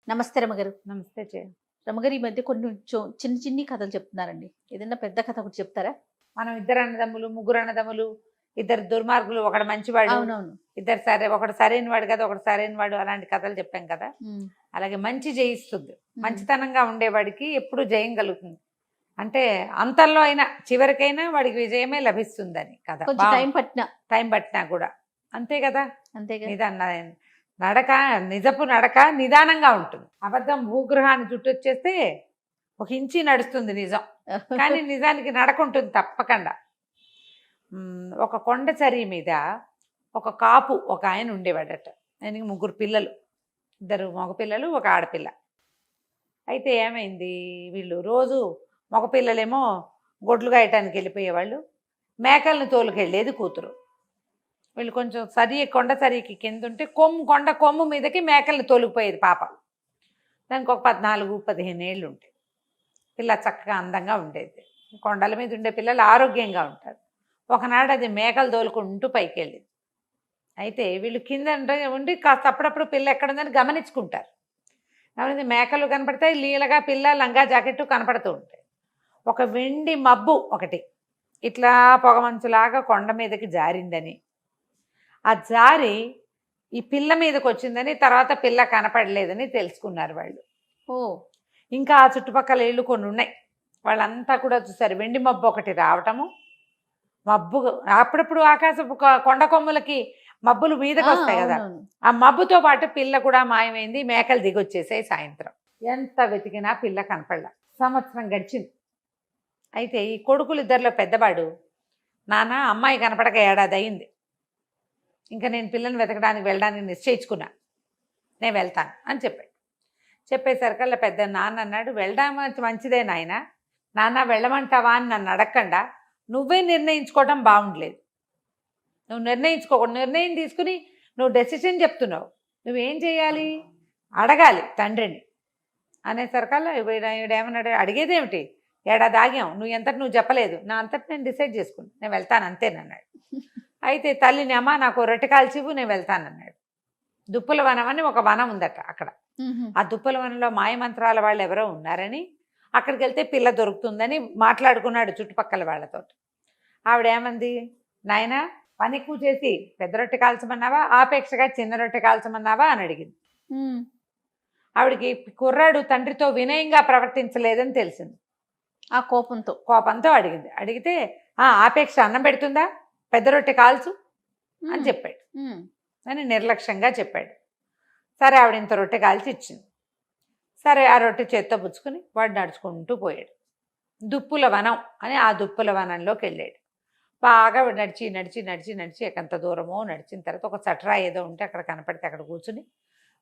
నమస్తే రమగారు. నమస్తే రమగారు, ఈ మధ్య కొంచెం చిన్ని కథలు చెప్తున్నారండి. ఏదైనా పెద్ద కథ ఒకటి చెప్తారా? మనం ఇద్దరు అన్నదమ్ములు, ముగ్గురు అన్నదమ్ములు, ఇద్దరు దుర్మార్గులు, ఒకడు మంచివాడు, అవునవును. ఇద్దరు ఒకడు సరైన వాడు కదా, ఒకడు సరైన వాడు, అలాంటి కథలు చెప్పాం కదా. అలాగే మంచి జయిస్తుంది. మంచితనంగా ఉండేవాడికి ఎప్పుడు జయం కలుగుతుంది. అంటే అంతంలో అయినా చివరికైనా వాడికి విజయమే లభిస్తుందని కథ. కొంచెం టైం పట్టినా కూడా అంతే కదా. అంతే నడక నిజపు నడక నిదానంగా ఉంటుంది. అబద్ధం భూగృహాన్ని చుట్టొచ్చేస్తే ఒక ఇంచి నడుస్తుంది నిజం, కానీ నిజానికి నడక ఉంటుంది తప్పకుండా. ఒక కొండ చరి మీద ఒక కాపు ఒక ఆయన ఉండేవాడట. ఆయనకి ముగ్గురు పిల్లలు, ఇద్దరు మగపిల్లలు, ఒక ఆడపిల్ల. అయితే ఏమైంది, వీళ్ళు రోజు మగపిల్లలేమో గొడ్లు గాయటానికి వెళ్ళిపోయేవాళ్ళు, మేకలను తోలుకెళ్ళేది కూతురు. వీళ్ళు కొంచెం కొండ సరికి కింద ఉంటే కొండ కొమ్ము మీదకి మేకల్ని తోలుకుపోయేది పాప. దానికి ఒక 14-15 ఏళ్ళు ఉంటాయి. పిల్ల చక్కగా అందంగా ఉండేది. కొండల మీద ఉండే పిల్లలు ఆరోగ్యంగా ఉంటారు. ఒకనాడు అది మేకలు తోలుకుంటూ పైకి వెళ్ళింది. అయితే వీళ్ళు కింద ఉండి కాస్త అప్పుడప్పుడు పిల్ల ఎక్కడుందని గమనించుకుంటారు. మేకలు కనపడతాయి, లీలగా పిల్ల లంగా జాకెట్టు కనపడుతూ ఉంటాయి. ఒక వెండి మబ్బు ఒకటి ఇట్లా పొగమంచులాగా కొండ మీదకి జారిందని, ఆ జారి ఈ పిల్ల మీదకి వచ్చిందని, తర్వాత పిల్ల కనపడలేదని తెలుసుకున్నారు వాళ్ళు. ఇంకా ఆ చుట్టుపక్కల ఇళ్ళు కొన్ని ఉన్నాయి, వాళ్ళంతా కూడా చూసారు. వెండి మబ్బు ఒకటి రావటము, మబ్బు అప్పుడప్పుడు ఆకాశపు కొండ కొమ్ములకి మబ్బులు మీదకి వస్తాయి కదా, ఆ మబ్బుతో పాటు పిల్ల కూడా మాయమైంది. మేకలు దిగొచ్చేసాయి. సాయంత్రం ఎంత వెతికినా పిల్ల కనపడలా. సంవత్సరం గడిచింది. అయితే ఈ కొడుకులు ఇద్దరిలో పెద్దవాడు, నాన్న అమ్మాయి కనపడక ఏడాది అయింది, ఇంకా నేను పిల్లని వెతకడానికి వెళ్ళడానికి నిశ్చయించుకున్నా, నేను వెళ్తాను అని చెప్పాడు. చెప్పేసరికల్లా పెద్ద నాన్న అన్నాడు, వెళ్ళడం మంచిదే నాయన, నాన్న వెళ్ళమంటావా అని నన్ను అడగకుండా నువ్వే నిర్ణయించుకోవడం బాగుండలేదు. నువ్వు నిర్ణయం తీసుకుని నువ్వు డెసిషన్ చెప్తున్నావు, నువ్వేం చేయాలి, అడగాలి తండ్రిని అనేసరికల్లా ఏమన్నాడు, అడిగేదేమిటి, ఏడాది ఆగాం, నువ్వు చెప్పలేదు, నా అంతటి నేను డిసైడ్ చేసుకున్నాను, నేను వెళ్తాను అంతేనన్నాడు. అయితే తల్లిని, అమ్మ నాకు రొట్టె కాల్చివు, నేను వెళ్తానన్నాడు. దుప్పుల వనం అని ఒక వనం ఉందట అక్కడ. ఆ దుప్పుల వనంలో మాయమంత్రాల వాళ్ళు ఎవరో ఉన్నారని, అక్కడికి వెళ్తే పిల్ల దొరుకుతుందని మాట్లాడుకున్నాడు చుట్టుపక్కల వాళ్ళతో. ఆవిడేమంది, నాయన పని ఎక్కువ చేసి పెద్ద రొట్టె కాల్చమన్నావా, ఆపేక్షగా చిన్న రొట్టె కాల్చమన్నావా అని అడిగింది. ఆవిడికి కుర్రాడు తండ్రితో వినయంగా ప్రవర్తించలేదని తెలిసింది. ఆ కోపంతో అడిగింది. అడిగితే ఆపేక్ష అన్నం పెడుతుందా, పెద్ద రొట్టె కాల్చు అని చెప్పాడు అని నిర్లక్ష్యంగా చెప్పాడు. సరే ఆవిడ ఇంత రొట్టె కాల్చి ఇచ్చింది. సరే ఆ రొట్టె చేత్తో పుచ్చుకుని వాడు నడుచుకుంటూ పోయాడు. దుప్పుల వనం అని ఆ దుప్పుల వనంలోకి వెళ్ళాడు. బాగా నడిచి నడిచి నడిచి నడిచి ఎకంత దూరమో నడిచిన తర్వాత ఒక చట్రా ఏదో ఉంటే అక్కడ కనపడితే అక్కడ కూర్చుని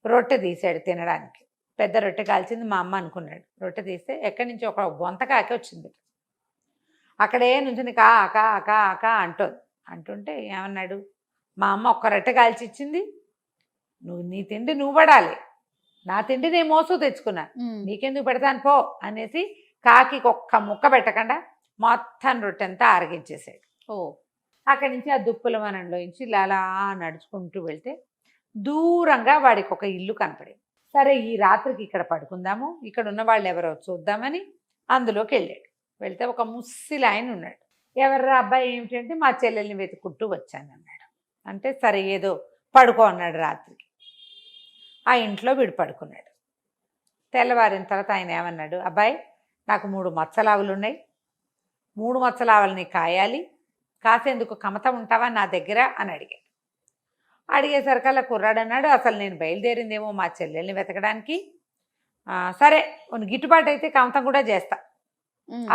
రొట్టె తీసాడు తినడానికి. పెద్ద రొట్టె కాల్చింది మా అమ్మ అనుకున్నాడు. రొట్టె తీస్తే ఎక్కడి నుంచి ఒక బొంతకాకి వచ్చింది. అక్కడే నుంచి కా కా కా కా అంటుంటే ఏమన్నాడు, మా అమ్మ ఒక్క రొట్టె కాల్చి ఇచ్చింది, నీ తిండి నువ్వు పడాలి, నా తిండి నేను మోసు తెచ్చుకున్నా, నీకెందుకు పెడతాను పో అనేసి కాకి ఒక్క ముక్క పెట్టకుండా మొత్తం రొట్టెంతా ఆరగించేసాడు. అక్కడి నుంచి ఆ దుప్పుల వనంలో నుంచి అలా నడుచుకుంటూ వెళ్తే దూరంగా వాడికి ఒక ఇల్లు కనపడేది. సరే ఈ రాత్రికి ఇక్కడ పడుకుందాము, ఇక్కడ ఉన్న వాళ్ళు ఎవరో చూద్దామని అందులోకి వెళ్ళాడు. వెళ్తే ఒక ముస్సిలి ఆయన ఉన్నాడు. ఎవర్రా అబ్బాయి ఏమిటంటే, మా చెల్లెల్ని వెతుక్కుంటూ వచ్చానన్నాడు. అంటే సరే ఏదో పడుకో అన్నాడు. రాత్రికి ఆ ఇంట్లో వీడు పడుకున్నాడు. తెల్లవారిన తర్వాత ఆయన ఏమన్నాడు, అబ్బాయి నాకు 3 మచ్చలావులు ఉన్నాయి, 3 మచ్చలావులని కాయాలి, కాసేందుకు కమత ఉంటావా నా దగ్గర అని అడిగాడు. అడిగేసరికల్లా కుర్రాడు అన్నాడు, అసలు నేను బయలుదేరిందేమో మా చెల్లెల్ని వెతకడానికి, సరే గిట్టుబాటు అయితే కమతం కూడా చేస్తా,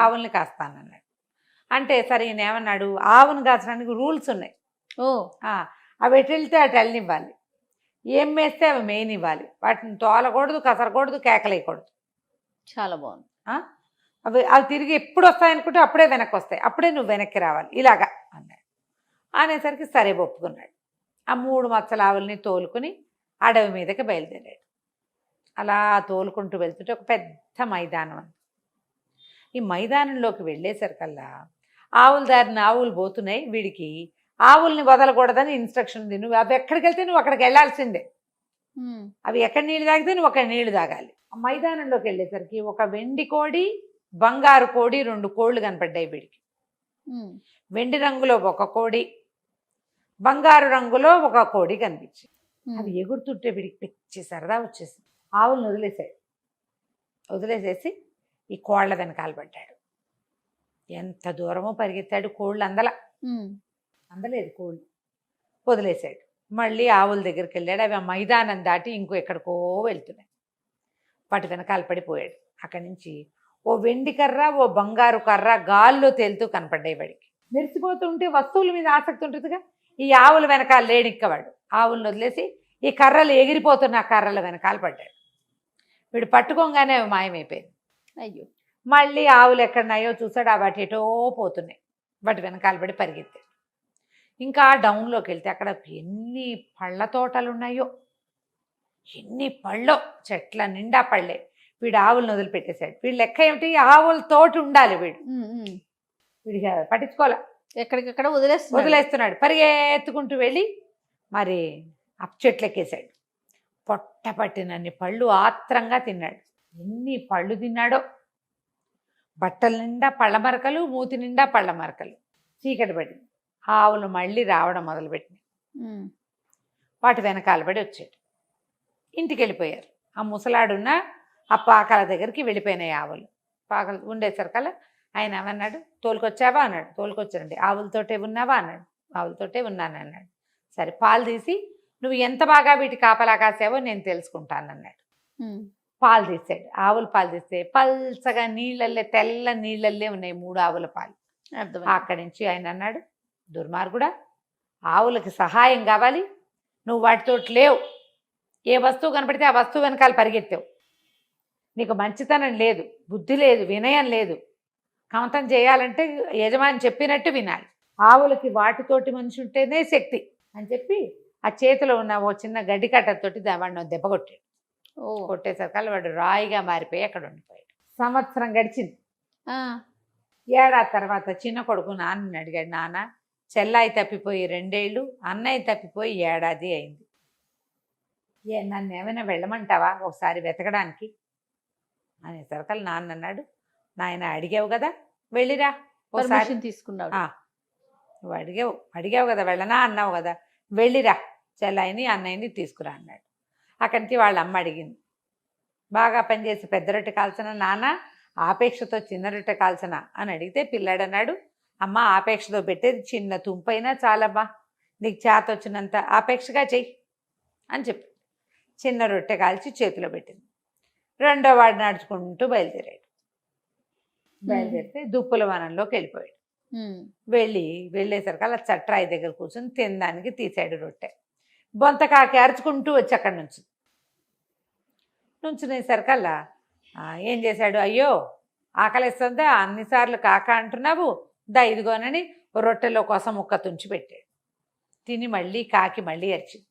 ఆవుల్ని కాస్తానన్నాడు. అంటే సరే ఈయన ఏమన్నాడు, ఆవును కాచడానికి రూల్స్ ఉన్నాయి, అవి ఎటు వెళ్తే అటు వెళ్ళనివ్వాలి, ఏం వేస్తే అవి మేయనివ్వాలి, వాటిని తోలకూడదు, కసరకూడదు, కేకలేయకూడదు. చాలా బాగుంది. అవి తిరిగి ఎప్పుడు వస్తాయనుకుంటే అప్పుడే వెనక్కి వస్తాయి, అప్పుడే నువ్వు వెనక్కి రావాలి ఇలాగా అన్నాడు. అనేసరికి సరే ఒప్పుకున్నాడు. ఆ 3 మచ్చల ఆవుల్ని తోలుకుని అడవి మీదకి బయలుదేరాడు. అలా తోలుకుంటూ వెళ్తుంటే ఒక పెద్ద మైదానం అంది. ఈ మైదానంలోకి వెళ్ళేసరికల్లా ఆవుల దారిన ఆవులు పోతున్నాయి. వీడికి ఆవుల్ని వదలకూడదని ఇన్స్ట్రక్షన్ ఉంది, నువ్వు అవి ఎక్కడికి వెళ్తే నువ్వు అక్కడికి వెళ్ళాల్సిందే, అవి ఎక్కడ నీళ్ళు తాగితే నువ్వు ఒక నీళ్లు తాగాలి. ఆ మైదానంలోకి వెళ్ళేసరికి ఒక వెండి కోడి, బంగారు కోడి, 2 కోళ్ళు కనపడ్డాయి వీడికి. వెండి రంగులో ఒక కోడి, బంగారు రంగులో ఒక కోడి కనిపించింది. అవి ఎగురుతుంటే వీడికి పిచ్చి సరదా వచ్చేసింది. ఆవులను వదిలేసేసి ఈ కోళ్ల వెనకాల పడ్డాడు. ఎంత దూరమో పరిగెత్తాడు, కోళ్ళు అందలేదు కోళ్ళు. వదిలేశాడు. మళ్ళీ ఆవుల దగ్గరికి వెళ్ళాడు. అవి ఆ మైదానం దాటి ఇంకో ఎక్కడికో వెళ్తున్నాయి. వాటి వెనకాల పడిపోయాడు. అక్కడి నుంచి ఓ వెండి కర్ర, ఓ బంగారు కర్ర గాల్లో తేలుతూ కనపడ్డాయి వాడికి. మెరిసిపోతుంటే వస్తువుల మీద ఆసక్తి ఉంటుందిగా. ఈ ఆవుల వెనకాల లేడిక్కవాడు. ఆవులను వదిలేసి ఈ కర్రలు ఎగిరిపోతున్న ఆ కర్రల వెనకాల పడ్డాడు. వీడు పట్టుకోగానే అవి మాయమైపోయింది. అయ్యో. మళ్ళీ ఆవులు ఎక్కడున్నాయో చూసాడు. ఆ వాటి ఎటో పోతున్నాయి. వాటి వెనకాల పడి పరిగెత్తాడు. ఇంకా డౌన్లోకి వెళ్తే అక్కడ ఎన్ని పళ్ళ తోటలు ఉన్నాయో, ఎన్ని పళ్ళో, చెట్ల నిండా పళ్ళే. వీడు ఆవులను వదిలిపెట్టేశాడు. వీడు లెక్క ఏమిటి, ఆవుల తోటి ఉండాలి. వీడికి పట్టించుకోలే, ఎక్కడికక్కడ వదిలేస్తున్నాడు. పరిగెత్తుకుంటూ వెళ్ళి మరి ఆ చెట్లు ఎక్కేశాడు. పొట్ట పట్టినన్ని పళ్ళు ఆత్రంగా తిన్నాడు. ఎన్ని పళ్ళు తిన్నాడో. బట్టల నిండా పళ్ళ మరకలు, మూతి నిండా పళ్ళ మరకలు. చీకటి పడింది. ఆవులు మళ్ళీ రావడం మొదలుపెట్టినాయి. వాటి వెనకాల పడి వచ్చాడు. ఇంటికి వెళ్ళిపోయారు. ఆ ముసలాడున్న ఆ పాకల దగ్గరికి వెళ్ళిపోయినాయి ఆవులు. పాకలు ఉండేసరికల్లా ఆయన ఏమన్నాడు, తోలుకొచ్చావా అన్నాడు. తోలుకొచ్చానండి. ఆవులతోటే ఉన్నావా అన్నాడు. ఆవులతోటే ఉన్నాను అన్నాడు. సరే, పాలు తీసి నువ్వు ఎంత బాగా వీటి కాపలా కాసావో నేను తెలుసుకుంటానన్నాడు. పాలు తీసాడు. ఆవుల పాలు తీస్తే పల్చగా నీళ్ళల్లే, తెల్ల నీళ్ళల్లే ఉన్నాయి 3 ఆవుల పాలు. అక్కడి నుంచి ఆయన అన్నాడు, దుర్మార్గుడా, ఆవులకి సహాయం కావాలి, నువ్వు వాటితో లేవు. ఏ వస్తువు కనపడితే ఆ వస్తువు వెనకాల పరిగెత్తావు. నీకు మంచితనం లేదు, బుద్ధి లేదు, వినయం లేదు. కమతం చేయాలంటే యజమాని చెప్పినట్టు వినాలి. ఆవులకి వాటితోటి మనిషి ఉంటేనే శక్తి అని చెప్పి ఆ చేతిలో ఉన్న ఓ చిన్న గడ్డి కట్టతోటి వాడిని దెబ్బ కొట్టాడు. కొట్టేసరికల్లా వాడు రాయిగా మారిపోయి అక్కడ ఉండిపోయాడు. సంవత్సరం గడిచింది. ఏడాది తర్వాత చిన్న కొడుకు నాన్నని అడిగాడు, నాన్న, చెల్లాయి తప్పిపోయి 2 ఏళ్ళు, అన్నయ్య తప్పిపోయి ఏడాది అయింది. నన్ను ఏమైనా వెళ్ళమంటావా ఒకసారి వెతకడానికి అనేసరికల్లా నాన్న అన్నాడు, నాయన అడిగావు కదా, వెళ్ళిరా ఒకసారి తీసుకున్నాడు. నువ్వు అడిగావు కదా, వెళ్ళనా అన్నావు కదా, వెళ్ళిరా, చెల్లాయిని అన్నయ్యని తీసుకురా అన్నాడు. అక్కడి నుంచి వాళ్ళ అమ్మ అడిగింది, బాగా పనిచేసి పెద్ద రొట్టె కాల్చిన నాన్న, ఆపేక్షతో చిన్న రొట్టె కాల్చిన అని అడిగితే పిల్లాడు అన్నాడు, అమ్మ ఆపేక్షతో పెట్టేది చిన్న తుంపైనా చాలమ్మా, నీకు చేత వచ్చినంత ఆపేక్షగా చెయ్యి అని చెప్పి చిన్న రొట్టె కాల్చి చేతిలో పెట్టింది. రెండో వాడు నడుచుకుంటూ బయలుదేరితే దుప్పుల వనంలోకి వెళ్ళిపోయాడు. వెళ్ళేసరికి అలా చట్రాయి దగ్గర కూర్చొని తినడానికి తీసాడు రొట్టె. బొంతకాకి అరుచుకుంటూ వచ్చి అక్కడి నుంచునేసరికల్లా ఏం చేశాడు, అయ్యో ఆకలిస్తుందా, అన్నిసార్లు కాక అంటున్నావు, దా ఇదిగోనని రొట్టెలో కోసం ముక్క తుంచి పెట్టాడు. తిని మళ్ళీ కాకి మళ్ళీ అరిచింది.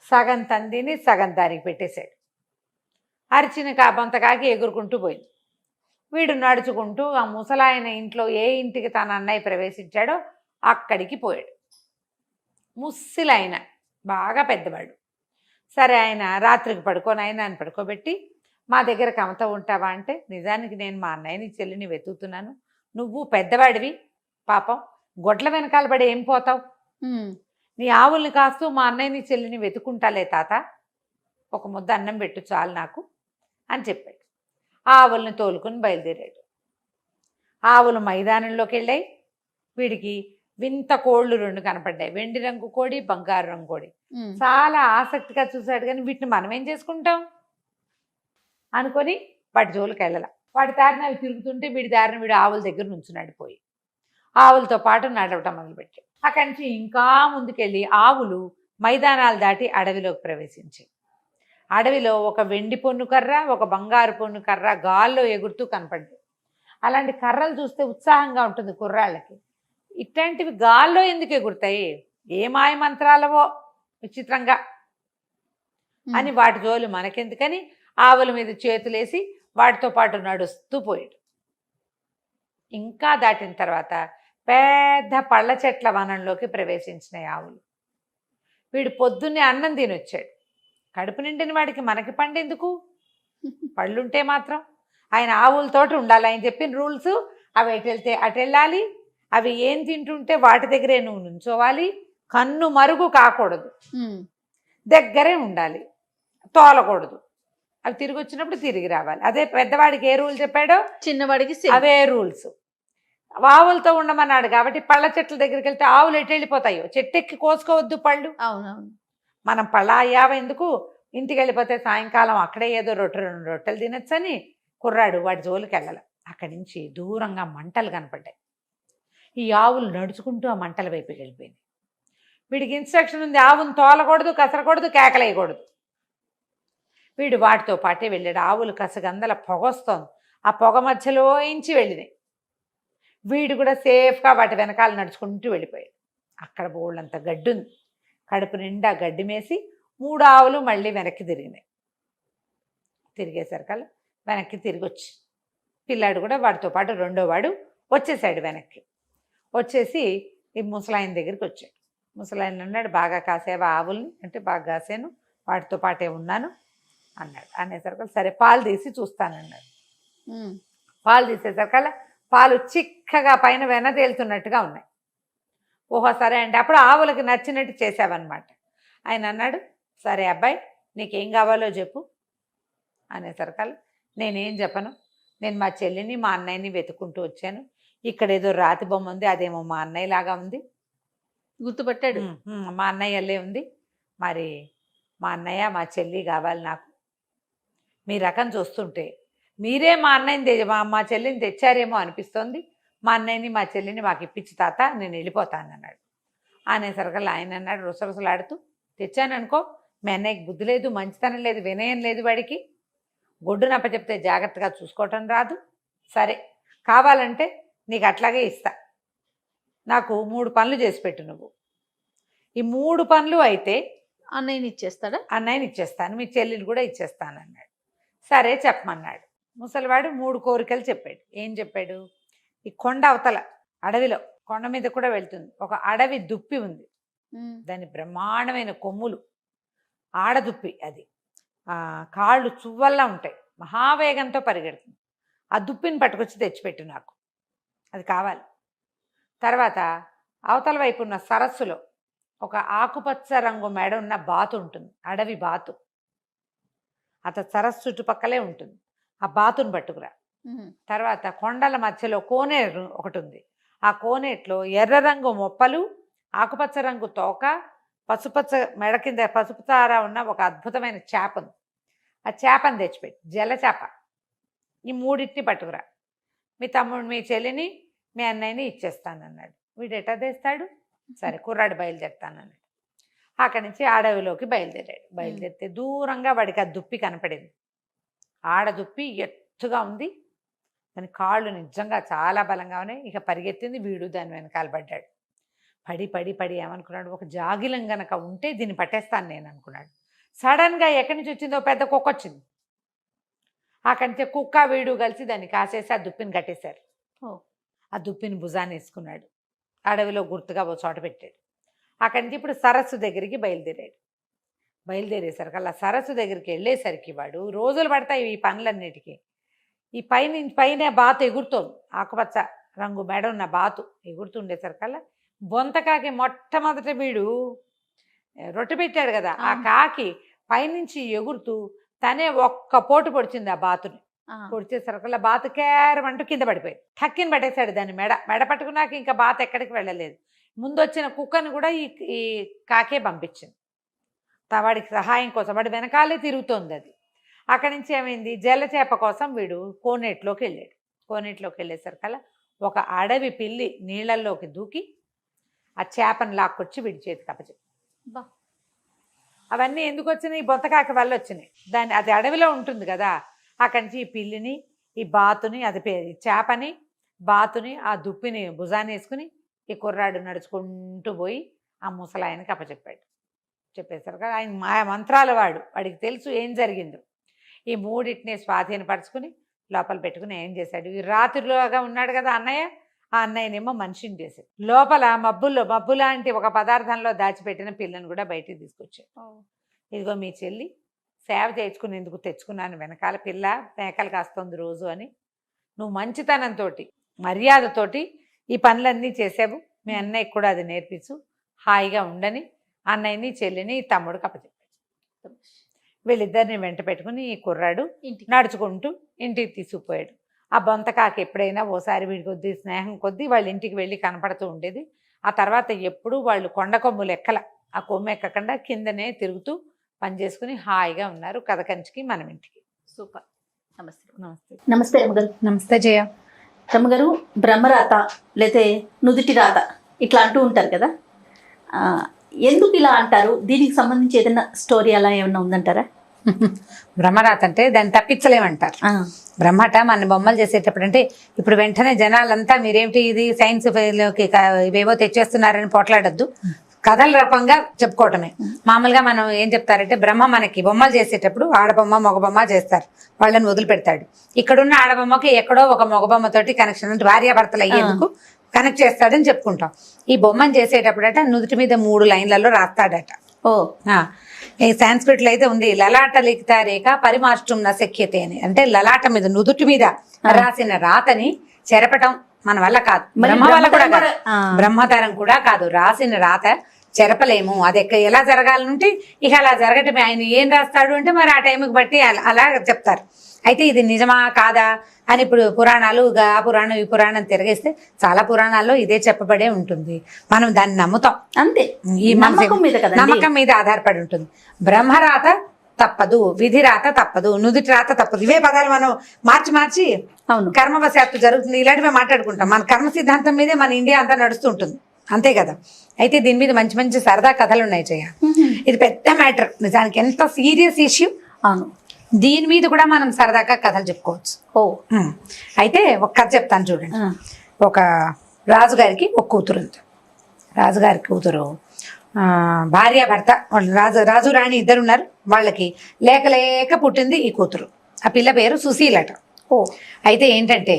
సగం తందిని సగం దానికి పెట్టేశాడు. అరిచిన బొంతకాకి ఎగురుకుంటూ పోయింది. వీడు నడుచుకుంటూ ఆ ముసలాయన ఇంట్లో ఏ ఇంటికి తన అన్నయ్య ప్రవేశించాడో అక్కడికి పోయాడు. ముస్సిలాయన బాగా పెద్దవాడు. సరే, ఆయన రాత్రికి పడుకొని ఆయన పడుకోబెట్టి, మా దగ్గర కమత ఉంటావా అంటే, నిజానికి నేను మా అన్నయ్యని చెల్లిని వెతుకుతున్నాను, నువ్వు పెద్దవాడివి, పాపం గొడ్ల వెనకాల పడి ఏం పోతావు, నీ ఆవుల్ని కాస్తూ మా అన్నయ్యని చెల్లిని వెతుకుంటాలే తాత, ఒక ముద్ద అన్నం పెట్టు చాలు నాకు అని చెప్పాడు. ఆవుల్ని తోలుకుని బయలుదేరాడు. ఆవులు మైదానంలోకి వెళ్ళాయి. వీడికి వింత కోళ్ళు 2 కనపడ్డాయి, వెండి రంగు కోడి, బంగారు రంగు కోడి. చాలా ఆసక్తిగా చూశాడు, కానీ వీటిని మనం ఏం చేసుకుంటాం అనుకొని వాటి జోలికి వెళ్ళాల. వాటి దారిన అవి తిరుగుతుంటే వీడి దారిన వీడు ఆవుల దగ్గర నుంచున్నాడు. పోయి ఆవులతో పాటు నడవటం మొదలుపెట్టాడు. అక్కడి నుంచి ఇంకా ముందుకెళ్ళి ఆవులు మైదానాలు దాటి అడవిలోకి ప్రవేశించాయి. అడవిలో ఒక వెండి పొన్ను కర్ర, ఒక బంగారు పొన్ను కర్ర గాల్లో ఎగురుతూ కనపడ్డాయి. అలాంటి కర్రలు చూస్తే ఉత్సాహంగా ఉంటుంది కుర్రాళ్ళకి. ఇట్లాంటివి గాల్లో ఎందుకు ఎగురుతాయి, ఏ మాయ మంత్రాలవో విచిత్రంగా అని వాటి జోలు మనకెందుకని ఆవుల మీద చేతులేసి వాటితో పాటు నడుస్తూ పోయాడు. ఇంకా దాటిన తర్వాత పెద్ద పళ్ళ చెట్ల వనంలోకి ప్రవేశించినాయి ఆవులు. వీడు పొద్దున్నే అన్నం తినొచ్చాడు. కడుపు నిండిన వాడికి మనకి పండు ఎందుకు? పళ్ళుంటే మాత్రం ఆయన ఆవులతోటి ఉండాలి. ఆయన చెప్పిన రూల్స్ అవి ఎటు వెళ్తే అటు వెళ్ళాలి. అవి ఏం తింటుంటే వాటి దగ్గరే నువ్వు నుంచోవాలి. కన్ను మరుగు కాకూడదు, దగ్గరే ఉండాలి, తోలకూడదు. అవి తిరిగి వచ్చినప్పుడు తిరిగి రావాలి. అదే పెద్దవాడికి ఏ రూల్ చెప్పాడో చిన్నవాడికి అవే రూల్స్. ఆవులతో ఉండమన్నాడు కాబట్టి పళ్ళ చెట్ల దగ్గరికి వెళ్తే ఆవులు ఎటు వెళ్ళిపోతాయో, చెట్టెక్కి కోసుకోవద్దు పళ్ళు. అవునవును. మనం పళ్ళ అయ్యావ ఎందుకు, ఇంటికి వెళ్ళిపోతే సాయంకాలం అక్కడే ఏదో రెండు రొట్టెలు తినొచ్చని కుర్రాడు వాడి జోలికి వెళ్ళాలి. అక్కడి నుంచి దూరంగా మంటలు కనపడ్డాయి. ఈ ఆవులు నడుచుకుంటూ ఆ మంటల వైపుకి వెళ్ళిపోయింది. వీడికి ఇన్స్ట్రక్షన్ ఉంది, ఆవును తోలకూడదు, కసరకూడదు, కేకలేయకూడదు. వీడు వాటితో పాటే వెళ్ళాడు. ఆవులు కసగందల పొగ వస్తోంది, ఆ పొగ మధ్యలో ఇంచి వెళ్ళినాయి. వీడు కూడా సేఫ్గా వాటి వెనకాల నడుచుకుంటూ వెళ్ళిపోయాడు. అక్కడ బోళ్ళంత గడ్డి ఉంది. కడుపు నిండా గడ్డి మేసి 3 ఆవులు మళ్ళీ వెనక్కి తిరిగినాయి. తిరిగేసరికల్లా వెనక్కి తిరిగి వచ్చి పిల్లాడు కూడా వాడితో పాటు రెండో వాడు వచ్చేసాడు. వెనక్కి వచ్చేసి ఈ ముసలాయన దగ్గరికి వచ్చాడు. ముసలాయన అన్నాడు, బాగా కాసేవా ఆవుల్ని అంటే, బాగా కాసాను, వాటితో పాటే ఉన్నాను అన్నాడు. అనేసరికి సరే పాలు తీసి చూస్తానన్నాడు. పాలు తీసేసరికల్లా పాలు చిక్కగా పైన వెన తేలుతున్నట్టుగా ఉన్నాయి. ఓహో సరే అంటే అప్పుడు ఆవులకి నచ్చినట్టు చేసావన్నమాట. ఆయన అన్నాడు, సరే అబ్బాయి నీకేం కావాలో చెప్పు అనేసరికల్లా నేనేం చెప్పను, నేను మా చెల్లిని మా అన్నయ్యని వెతుక్కుంటూ వచ్చాను. ఇక్కడ ఏదో రాతి బొమ్మ ఉంది, అదేమో మా అన్నయ్య లాగా ఉంది. గుర్తుపట్టాడు. మా అన్నయ్యలే ఉంది. మరి మా అన్నయ్య మా చెల్లి కావాలి నాకు. మీ రకం చూస్తుంటే మీరే మా అన్నయ్యని మా చెల్లిని తెచ్చారేమో అనిపిస్తోంది. మా అన్నయ్యని మా చెల్లిని మాకు ఇప్పించి తాత, నేను వెళ్ళిపోతాను అన్నాడు. అనేసరికల్లా ఆయన అన్నాడు రుసరుసలాడుతూ, తెచ్చాననుకో, మీ అన్నయ్యకి బుద్ధి లేదు, మంచితనం లేదు, వినయం లేదు, వాడికి గొడ్డునప్ప చెప్తే జాగ్రత్తగా చూసుకోవటం రాదు. సరే కావాలంటే నీకు అట్లాగే ఇస్తా, నాకు 3 పనులు చేసి పెట్టు నువ్వు. ఈ 3 పనులు అయితే అన్నయ్యని ఇచ్చేస్తాడా? అన్నయ్యని ఇచ్చేస్తాను, మీ చెల్లిని కూడా ఇచ్చేస్తాను అన్నాడు. సరే చెప్పమన్నాడు. ముసలివాడు 3 కోరికలు చెప్పాడు. ఏం చెప్పాడు, ఈ కొండ అవతల అడవిలో, కొండ మీద కూడా వెళ్తుంది, ఒక అడవి దుప్పి ఉంది. దాని బ్రహ్మాండమైన కొమ్ములు, ఆడదుప్పి, అది కాళ్ళు చువ్వల్లా ఉంటాయి, మహావేగంతో పరిగెడుతుంది. ఆ దుప్పిని పట్టుకొచ్చి తెచ్చిపెట్టు నాకు, అది కావాలి. తర్వాత అవతల వైపు ఉన్న సరస్సులో ఒక ఆకుపచ్చ రంగు మెడ ఉన్న బాతు ఉంటుంది, అడవి బాతు. అతను సరస్సు చుట్టుపక్కలే ఉంటుంది, ఆ బాతును పట్టుకురా. తర్వాత కొండల మధ్యలో కోనేరు ఒకటి ఉంది, ఆ కోనేట్లో ఎర్ర రంగు మొప్పలు, ఆకుపచ్చ రంగు తోక, పసుపచ్చ మెడ కింద పసుపు తార ఉన్న ఒక అద్భుతమైన చేప ఉంది. ఆ చేపను తెచ్చిపెట్టి, జల చేప. ఈ 3 పట్టుకురా. మీ తమ్ముడు మీ చెల్లిని మీ అన్నయ్యని ఇచ్చేస్తానన్నాడు. వీడు ఎటా తెస్తాడు? సరే కుర్రాడు బయలుదేరుతానన్నాడు. అక్కడి నుంచి అడవిలోకి బయలుదేరాడు. బయలుదేరితే దూరంగా వాడికి ఆ దుప్పి కనపడింది. ఆడదుప్పి ఎత్తుగా ఉంది, దాని కాళ్ళు నిజంగా చాలా బలంగా ఉన్నాయి. ఇక పరిగెత్తింది, వీడు దాని వెనకాల పడ్డాడు. పడి పడి పడి ఏమనుకున్నాడు, ఒక జాగిలం గనక ఉంటే దీన్ని పట్టేస్తాను నేను అనుకున్నాడు. సడన్గా ఎక్కడి నుంచి వచ్చిందో పెద్ద కుక్క వచ్చింది. అక్కడి నుంచి కుక్క వీడు కలిసి దాన్ని కాసేసి ఆ దుప్పిని కట్టేశారు. ఆ దుప్పిని భుజాన్ని వేసుకున్నాడు, అడవిలో గుర్తుగా ఓ చోట పెట్టాడు. అక్కడి నుంచి ఇప్పుడు సరస్సు దగ్గరికి బయలుదేరాడు. బయలుదేరేసరికి అలా సరస్సు దగ్గరికి వెళ్ళేసరికి వాడు రోజులు పడతాయి ఈ పనులన్నిటికీ. ఈ పైన బాతు ఎగురుతోంది, ఆకుపచ్చ రంగు మెడ ఉన్న బాతు ఎగురుతుండేసరికల్లా బొంతకాకి మొట్టమొదట వీడు రొట్టె పెట్టాడు కదా, ఆ కాకి పైనుంచి ఎగురుతూ తనే ఒక్క పోటు పొడిచింది ఆ బాతుని. పొడిచేసరికల్లా బాతు కేరమంటూ కింద పడిపోయింది. ఠక్కిని పట్టేశాడు దాన్ని. మెడ పట్టుకున్నాక ఇంకా బాతు ఎక్కడికి వెళ్ళలేదు. ముందు వచ్చిన కుక్కను కూడా ఈ కాకే పంపించింది వాడికి సహాయం కోసం. వాడి వెనకాలే తిరుగుతోంది అది. అక్కడి నుంచి ఏమైంది, జలచేప కోసం వీడు కోనేట్లోకి వెళ్ళాడు. కోనేట్లోకి వెళ్ళేసరికల్లా ఒక అడవి పిల్లి నీళ్ళల్లోకి దూకి ఆ చేపను లాక్కొచ్చి వీడి చేతికి అప్పచెప్పింది. అవన్నీ ఎందుకు వచ్చినాయి, బొంతకాకి వల్ల వచ్చినాయి. అది అడవిలో ఉంటుంది కదా, అక్కడి నుంచి ఈ పిల్లిని, ఈ బాతుని, అది చేపని, బాతుని, ఆ దుప్పిని భుజాన్ని వేసుకుని ఈ కుర్రాడు నడుచుకుంటూ పోయి ఆ ముసలాయనకి అప్పచెప్పాడు. చెప్పేసరికి ఆయన మాయ మంత్రాల వాడికి తెలుసు ఏం జరిగిందో. ఈ 3 స్వాధీనపరుచుకుని లోపల పెట్టుకుని ఏం చేశాడు, ఈ రాత్రిలోగా ఉన్నాడు కదా అన్నయ్య, ఆ అన్నయ్యనేమో మనిషిని చేశాడు. లోపల మబ్బు లాంటి ఒక పదార్థంలో దాచిపెట్టిన పిల్లని కూడా బయటికి తీసుకొచ్చాడు. ఇదిగో మీ చెల్లి సేవ చేయించుకునేందుకు తెచ్చుకున్నాను, వెనకాల పిల్ల మేకలు కాస్తుంది రోజు అని. నువ్వు మంచితనంతో మర్యాదతోటి ఈ పనులన్నీ చేసావు, మీ అన్నయ్యకి కూడా అది నేర్పించు, హాయిగా ఉండని అన్నయ్యని చెల్లిని తమ్ముడికి అప్పచెప్పాడు. వీళ్ళిద్దరిని వెంట పెట్టుకుని ఈ కుర్రాడు నడుచుకుంటూ ఇంటికి తీసుకుపోయాడు. ఆ బొంతకాకి ఎప్పుడైనా ఓసారి వీడి కొద్దీ స్నేహం కొద్దీ వాళ్ళ ఇంటికి వెళ్ళి కనపడుతూ ఉండేది. ఆ తర్వాత ఎప్పుడూ వాళ్ళు కొండ కొమ్ములు ఎక్కల, ఆ కొమ్ము ఎక్కకుండా కిందనే తిరుగుతూ పనిచేసుకుని హాయిగా ఉన్నారు కథ కంచికి మనం ఇంటికి. సూపర్. నమస్తే. నమస్తే. నమస్తే రమ్మగారు. నమస్తే జయ. రమ్మగారు, బ్రహ్మరాత లేతే నుదుటి రాత ఇట్లా అంటూ ఉంటారు కదా, ఎందుకు ఇలా అంటారు? దీనికి సంబంధించి ఏదైనా స్టోరీ అలా ఏమన్నా ఉందంటారా? బ్రహ్మరాత అంటే దాన్ని తప్పించలేమంటారు. బ్రహ్మట మన బొమ్మలు చేసేటప్పుడు అంటే ఇప్పుడు వెంటనే జనాలంతా మీరేమిటి ఇది సైన్స్ లోకి ఇవేవో తెచ్చేస్తున్నారని పోట్లాడద్దు, కథల రూపంగా చెప్పుకోవటమే. మామూలుగా మనం ఏం చెప్తారంటే బ్రహ్మ మనకి బొమ్మలు చేసేటప్పుడు ఆడబొమ్మ మగబొమ్మ చేస్తారు, వాళ్ళని వదిలిపెడతాడు. ఇక్కడున్న ఆడబొమ్మకి ఎక్కడో ఒక మగబొమ్మతోటి కనెక్షన్ అంటే భార్యాభర్తలు అయ్యేందుకు కనెక్ట్ చేస్తాడని చెప్పుకుంటాం. ఈ బొమ్మను చేసేటప్పుడట నుదుటి మీద 3 లైన్లలో రాస్తాడట. ఈ సాంస్క్రిట్ లో అయితే ఉంది, లలాట లిఖిత రేఖ పరిమాష్టం నశక్యతే అని. అంటే లలాట మీద నుదుటి మీద రాసిన రాతని చెరపటం మన వల్ల కాదు, బ్రహ్మ వల్ల కూడా కాదు, బ్రహ్మతరం కూడా కాదు. రాసిన రాత చెరపలేము, అది ఎలా జరగాలంటే ఇక అలా జరగటమే. ఆయన ఏం రాస్తాడు అంటే మరి ఆ టైంకి బట్టి అలా చెప్తారు. అయితే ఇది నిజమా కాదా అని ఇప్పుడు పురాణాలు ఆ పురాణం ఈ పురాణం తిరగేస్తే చాలా పురాణాల్లో ఇదే చెప్పబడే ఉంటుంది, మనం దాన్ని నమ్ముతాం అంతే. ఈ నమ్మకం మీద ఆధారపడి ఉంటుంది. బ్రహ్మరాత తప్పదు, విధి రాత తప్పదు, నుదుటి రాత తప్పదు, ఇవే పదాలు మనం మార్చి మార్చి కర్మవశాత్తు జరుగుతుంది ఇలాంటివే మాట్లాడుకుంటాం. మన కర్మ సిద్ధాంతం మీదే మన ఇండియా అంతా నడుస్తూ ఉంటుంది, అంతే కదా. అయితే దీని మీద మంచి మంచి సరదా కథలు ఉన్నాయి జయ. ఇది పెద్ద మ్యాటర్, నిజానికి ఎంత సీరియస్ ఇష్యూ. అవును, దీని మీద కూడా మనం సరదాగా కథలు చెప్పుకోవచ్చు. అయితే ఒక కథ చెప్తాను చూడండి. ఒక రాజుగారికి ఒక కూతురు ఉంది. రాజుగారి కూతురు భార్య భర్త రాజు రాణి ఇద్దరు ఉన్నారు. వాళ్ళకి లేక లేక పుట్టింది ఈ కూతురు. ఆ పిల్ల పేరు సుశీలట. అయితే ఏంటంటే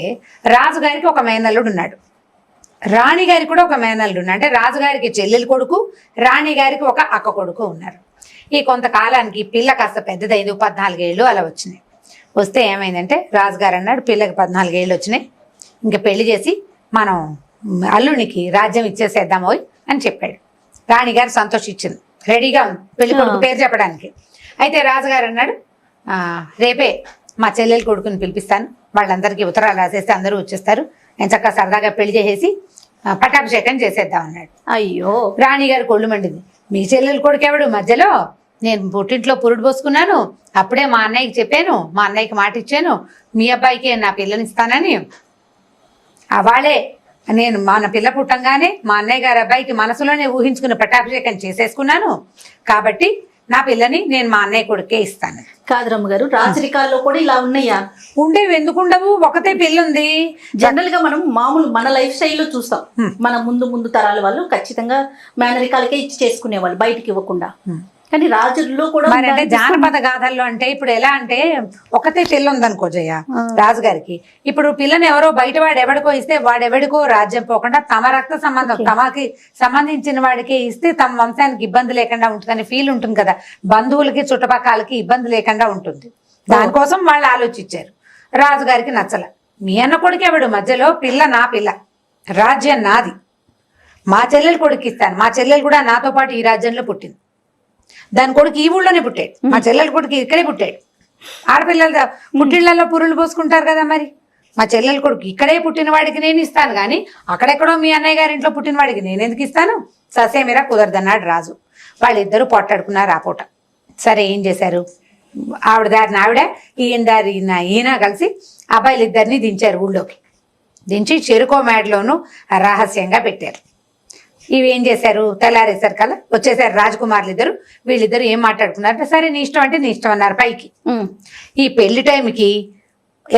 రాజుగారికి ఒక మేనల్లుడు ఉన్నాడు, రాణి గారికి కూడా ఒక మేనల్లుడు ఉన్నాడు. అంటే రాజుగారికి చెల్లెలు కొడుకు, రాణి గారికి ఒక అక్క కొడుకు ఉన్నారు. ఈ కొంతకాలానికి పిల్ల కాస్త పెద్దదైంది, 14 ఏళ్ళు అలా వచ్చినాయి. వస్తే ఏమైందంటే రాజుగారు అన్నాడు పిల్లకి 14 ఏళ్ళు వచ్చినాయి, ఇంకా పెళ్లి చేసి మనం అల్లునికి రాజ్యం ఇచ్చేసేద్దామో అని చెప్పాడు. రాణిగారు సంతోషించింది, రెడీగా ఉంది పెళ్లి కొడుకు పేరు చెప్పడానికి. అయితే రాజుగారు అన్నాడు రేపే మా చెల్లెలు కొడుకుని పిలిపిస్తాను, వాళ్ళందరికీ ఉత్తరాలు రాసేస్తే అందరూ వచ్చేస్తారు, నేను చక్కగా సరదాగా పెళ్లి చేసేసి పట్టాభిషేకం చేసేద్దాం అన్నాడు. అయ్యో, రాణిగారు కొళ్ళు మండింది. మీ చెల్లెలు కొడుకు ఎవడు మధ్యలో? నేను పుట్టింట్లో పురుడు పోసుకున్నాను, అప్పుడే మా అన్నయ్యకి చెప్పాను, మా అన్నయ్యకి మాట ఇచ్చాను మీ అబ్బాయికి నా పిల్లనిస్తానని. వాళ్ళే నేను మన పిల్ల పుట్టంగానే మా అన్నయ్య గారి అబ్బాయికి మనసులోనే ఊహించుకుని పట్టాభిషేకం చేసేసుకున్నాను, కాబట్టి నా పిల్లని నేను మా అన్నయ్య కొడుకే ఇస్తాను. కాదు రమ్మగారు, రాజరికాల్లో కూడా ఇలా ఉన్నాయా? ఉండేవి, ఎందుకు ఉండవు? ఒకతే పిల్ల ఉంది. జనరల్ గా మనం మామూలు మన లైఫ్ స్టైల్లో చూస్తాం, మన ముందు తరాల వాళ్ళు ఖచ్చితంగా మేనరికాలకే ఇచ్చి చేసుకునేవాళ్ళు బయటికి ఇవ్వకుండా. కానీ రాజుల్లో కూడా అంటే జానపద గాథల్లో అంటే ఇప్పుడు ఎలా అంటే ఒకతే పిల్ల ఉందనుకో జయ రాజుగారికి, ఇప్పుడు పిల్లని ఎవరో బయట వాడు ఎవడికో ఇస్తే వాడెవడికో రాజ్యం పోకుండా తమ రక్త సంబంధం తమకి సంబంధించిన వాడికి ఇస్తే తమ వంశానికి ఇబ్బంది లేకుండా ఉంటుందని ఫీల్ ఉంటుంది కదా, బంధువులకి చుట్టుపక్కలకి ఇబ్బంది లేకుండా ఉంటుంది. దానికోసం వాళ్ళు ఆలోచించారు. రాజుగారికి నచ్చల, మీ అన్న కొడుకు ఎవడు మధ్యలో, పిల్ల నా పిల్ల, రాజ్యం నాది, మా చెల్లెలు కొడుకు ఇస్తాను, మా చెల్లెలు కూడా నాతో పాటు ఈ రాజ్యంలో పుట్టింది, దాని కొడుకు ఈ ఊళ్ళోనే పుట్టాడు, మా చెల్లెల కొడుకు ఇక్కడే పుట్టాడు. ఆడపిల్లల పుట్టిళ్లలో పురులు పోసుకుంటారు కదా, మరి మా చెల్లెల కొడుకు ఇక్కడే పుట్టిన వాడికి నేను ఇస్తాను, కానీ అక్కడెక్కడో మీ అన్నయ్య గారి ఇంట్లో పుట్టిన వాడికి నేను ఎందుకు ఇస్తాను? ససేమిరా కుదరదన్నాడు రాజు. వాళ్ళిద్దరూ పొట్టాడుకున్నారు ఆ పూట. సరే ఏం చేశారు, ఆవిడ దారిని ఆవిడ, ఈయన దారి ఈయన కలిసి అబ్బాయిలు ఇద్దరిని దించారు ఊళ్ళోకి. దించి చెరుకో మేడలోనూ రహస్యంగా పెట్టారు. ఇవి ఏం చేశారు, తెల్లారేసారు కదా వచ్చేసారు రాజకుమారులు ఇద్దరు. వీళ్ళిద్దరు ఏం మాట్లాడుకున్నారంటే సరే నీ ఇష్టం అంటే నీ ఇష్టం అన్నారు పైకి. ఈ పెళ్లి టైంకి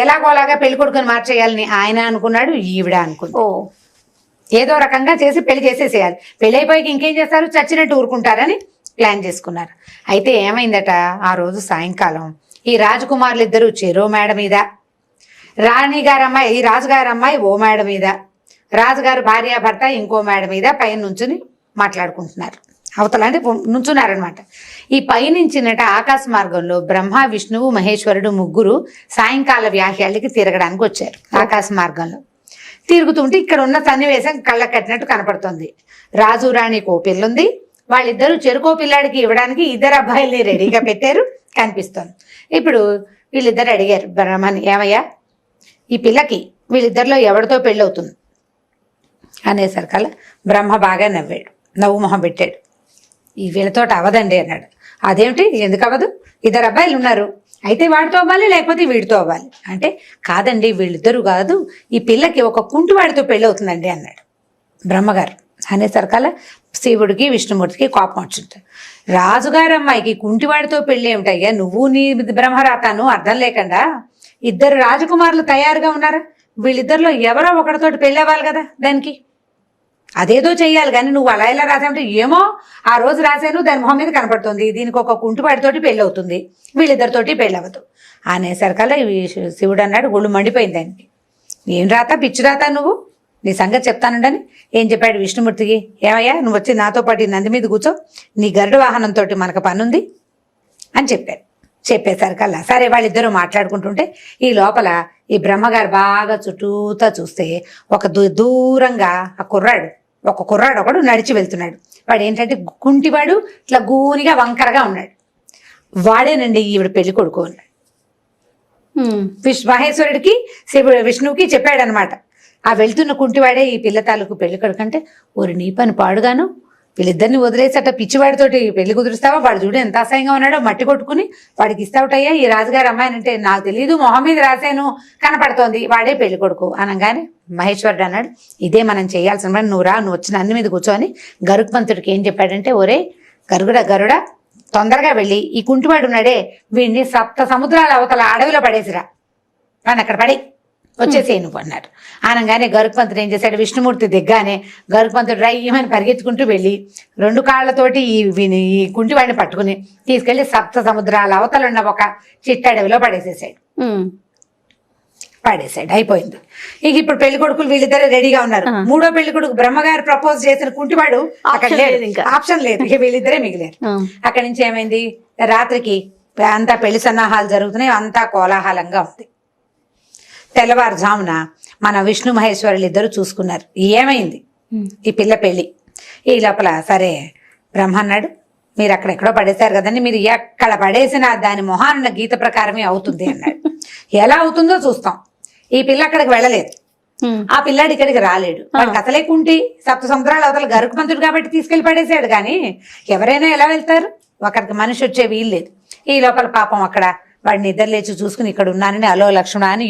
ఎలాగోలాగా పెళ్లి కొడుకుని మార్చేయాలని ఆయన అనుకున్నాడు, ఈవిడ అనుకుంది. ఏదో రకంగా చేసి పెళ్లి చేసేసేయాలి, పెళ్లి అయిపోయి ఇంకేం చేస్తారు, చచ్చినట్టు ఊరుకుంటారని ప్లాన్ చేసుకున్నారు. అయితే ఏమైందట, ఆ రోజు సాయంకాలం ఈ రాజకుమారులు ఇద్దరు చెరో మేడ మీద, రాణి గారు అమ్మాయి ఈ రాజుగారి అమ్మాయి ఓ మేడ మీద, రాజుగారు భార్యాభర్త ఇంకో మేడ మీద పైన నుంచుని మాట్లాడుకుంటున్నారు. అవతల అంటే నుంచున్నారనమాట. ఈ పైనుంచినట ఆకాశ మార్గంలో బ్రహ్మ, విష్ణువు, మహేశ్వరుడు ముగ్గురు సాయంకాల వ్యాహ్యాలకి తిరగడానికి వచ్చారు. ఆకాశ మార్గంలో తిరుగుతుంటే ఇక్కడ ఉన్న సన్నివేశం కళ్ళకు కట్టినట్టు కనపడుతుంది. రాజు రాణికి ఓ పిల్లుంది, వాళ్ళిద్దరూ చెరుకో పిల్లాడికి ఇవ్వడానికి ఇద్దరు అబ్బాయిల్ని రెడీగా పెట్టారు కనిపిస్తుంది. ఇప్పుడు వీళ్ళిద్దరు అడిగారు బ్రహ్మని, ఏమయ్యా ఈ పిల్లకి వీళ్ళిద్దరిలో ఎవరితో పెళ్ళవుతుంది అనేసరికల్లా బ్రహ్మ బాగా నవ్వాడు, నవ్వు మొహం పెట్టాడు. ఈ వీళ్ళతోటి అవదండి అన్నాడు. అదేమిటి, ఎందుకు అవ్వదు, ఇద్దరు అబ్బాయిలు ఉన్నారు, అయితే వాడితో అవ్వాలి లేకపోతే వీడితో అవ్వాలి అంటే, కాదండి వీళ్ళిద్దరూ కాదు, ఈ పిల్లకి ఒక కుంటివాడితో పెళ్ళి అవుతుందండి అన్నాడు బ్రహ్మగారు. అనేసరికల్లా శివుడికి విష్ణుమూర్తికి కోపం వచ్చింటారు. రాజుగారు అమ్మాయికి కుంటివాడితో పెళ్ళి ఏమిటయ్యా, నువ్వు నీ బ్రహ్మరాతాను అర్థం లేకుండా ఇద్దరు రాజకుమారులు తయారుగా ఉన్నారు, వీళ్ళిద్దరిలో ఎవరో ఒకరితోటి పెళ్ళి అవ్వాలి కదా, దానికి అదేదో చెయ్యాలి కానీ నువ్వు అలా ఇలా రాసామంటే, ఏమో ఆ రోజు రాశాను దాని మొహం మీద కనపడుతుంది, దీనికి ఒక కుంటువాడితోటి పెళ్ళి అవుతుంది, వీళ్ళిద్దరితోటి పెళ్ళి అవ్వదు అనేసరికల్లా శివుడు అన్నాడు. ఒళ్ళు మండిపోయింది దానికి. ఏం రాత, పిచ్చి రాత, నువ్వు నీ సంగతి చెప్తానుండని ఏం చెప్పాడు విష్ణుమూర్తికి, ఏమయ్యా నువ్వు వచ్చి నాతో పాటు నంది మీద కూర్చో, నీ గరుడ వాహనంతో మనకు పనుంది అని చెప్పారు. చెప్పేసరికల్లా సరే వాళ్ళిద్దరూ మాట్లాడుకుంటుంటే ఈ లోపల ఈ బ్రహ్మగారు బాగా చుట్టూతా చూస్తే ఒక దూరంగా ఒక కుర్రాడు ఒకడు నడిచి వెళ్తున్నాడు. వాడు ఏంటంటే కుంటివాడు, ఇట్లా గూనిగా వంకరగా ఉన్నాడు. వాడేనండి ఈవిడ పెళ్లి కొడుకు అన్నాడు. మహేశ్వరుడికి విష్ణువుకి చెప్పాడనమాట. ఆ వెళ్తున్న కుంటివాడే ఈ పిల్ల తాలూకు పెళ్లి కొడుకు అంటే, ఓరి నీ పని పాడుగాను, వీళ్ళిద్దరిని వదిలేసట పిచ్చివాడితోటి పెళ్లి కుదురుస్తావా, వాడు చూడు ఎంత అసహ్యంగా ఉన్నాడో, మట్టి కొట్టుకుని వాడికి ఇస్తావుటయ్యా ఈ రాజుగారు అమ్మాయిని అంటే, నాకు తెలియదు మొహం మీద రాశాను కనపడుతోంది, వాడే పెళ్లి కొడుకు అనగానే మహేశ్వరుడు అన్నాడు, ఇదే మనం చేయాల్సిన పని, నువ్వు రా, నువ్వు వచ్చిన అన్ని మీద కూర్చొని గరుత్మంతుడికి ఏం చెప్పాడంటే, ఒరే గరుడ తొందరగా వెళ్ళి ఈ కుంటివాడు ఉన్నాడే వీడిని 7 సముద్రాల అవతల అడవిలో పడేసిరా, వాడిని అక్కడ పడి వచ్చేసే నువ్వు అన్నాడు. అనగానే గరుత్మంతుడు ఏం చేశాడు, విష్ణుమూర్తి దిగ్గానే గరుత్మంతుడు రయ్యమని పరిగెత్తుకుంటూ వెళ్ళి 2 కాళ్లతోటి ఈ కుంటివాడిని పట్టుకుని తీసుకెళ్లి 7 సముద్రాల అవతల ఉన్న ఒక చిట్టడవిలో పడేసాడు. అయిపోయింది. ఇక ఇప్పుడు పెళ్లి కొడుకులు వీళ్ళిద్దరే రెడీగా ఉన్నారు. 3వ పెళ్లి కొడుకు బ్రహ్మగారు ప్రపోజ్ చేసిన కుంటివాడు అక్కడ లేదు, ఆప్షన్ లేదు, ఇక వీళ్ళిద్దరే మిగిలారు. అక్కడి నుంచి ఏమైంది, రాత్రికి అంతా పెళ్లి సన్నాహాలు జరుగుతున్నాయి, అంతా కోలాహలంగా ఉంది. తెల్లవారుజామున మన విష్ణు మహేశ్వరులు ఇద్దరు చూసుకున్నారు ఏమైంది ఈ పిల్ల పెళ్లి. ఈ లోపల సరే బ్రహ్మ అన్నాడు, మీరు అక్కడెక్కడో పడేశారు కదండి, మీరు ఎక్కడ పడేసినా దాని మొహాన్న గీత ప్రకారమే అవుతుంది అన్నాడు. ఎలా అవుతుందో చూస్తాం. ఈ పిల్ల అక్కడికి వెళ్ళలేదు, ఆ పిల్లాడు ఇక్కడికి రాలేడు, వాడికి అసలే కుంటి 7 సముద్రాలు అవతల గరుత్మంతుడు కాబట్టి తీసుకెళ్లి పడేసాడు. కానీ ఎవరైనా ఎలా వెళ్తారు, ఒకరికి మనిషి వచ్చే వీలు లేదు. ఈ లోపల పాపం అక్కడ వాడిని నిద్ర లేచి చూసుకుని ఇక్కడ ఉన్నానని అలో లక్ష్మణ అని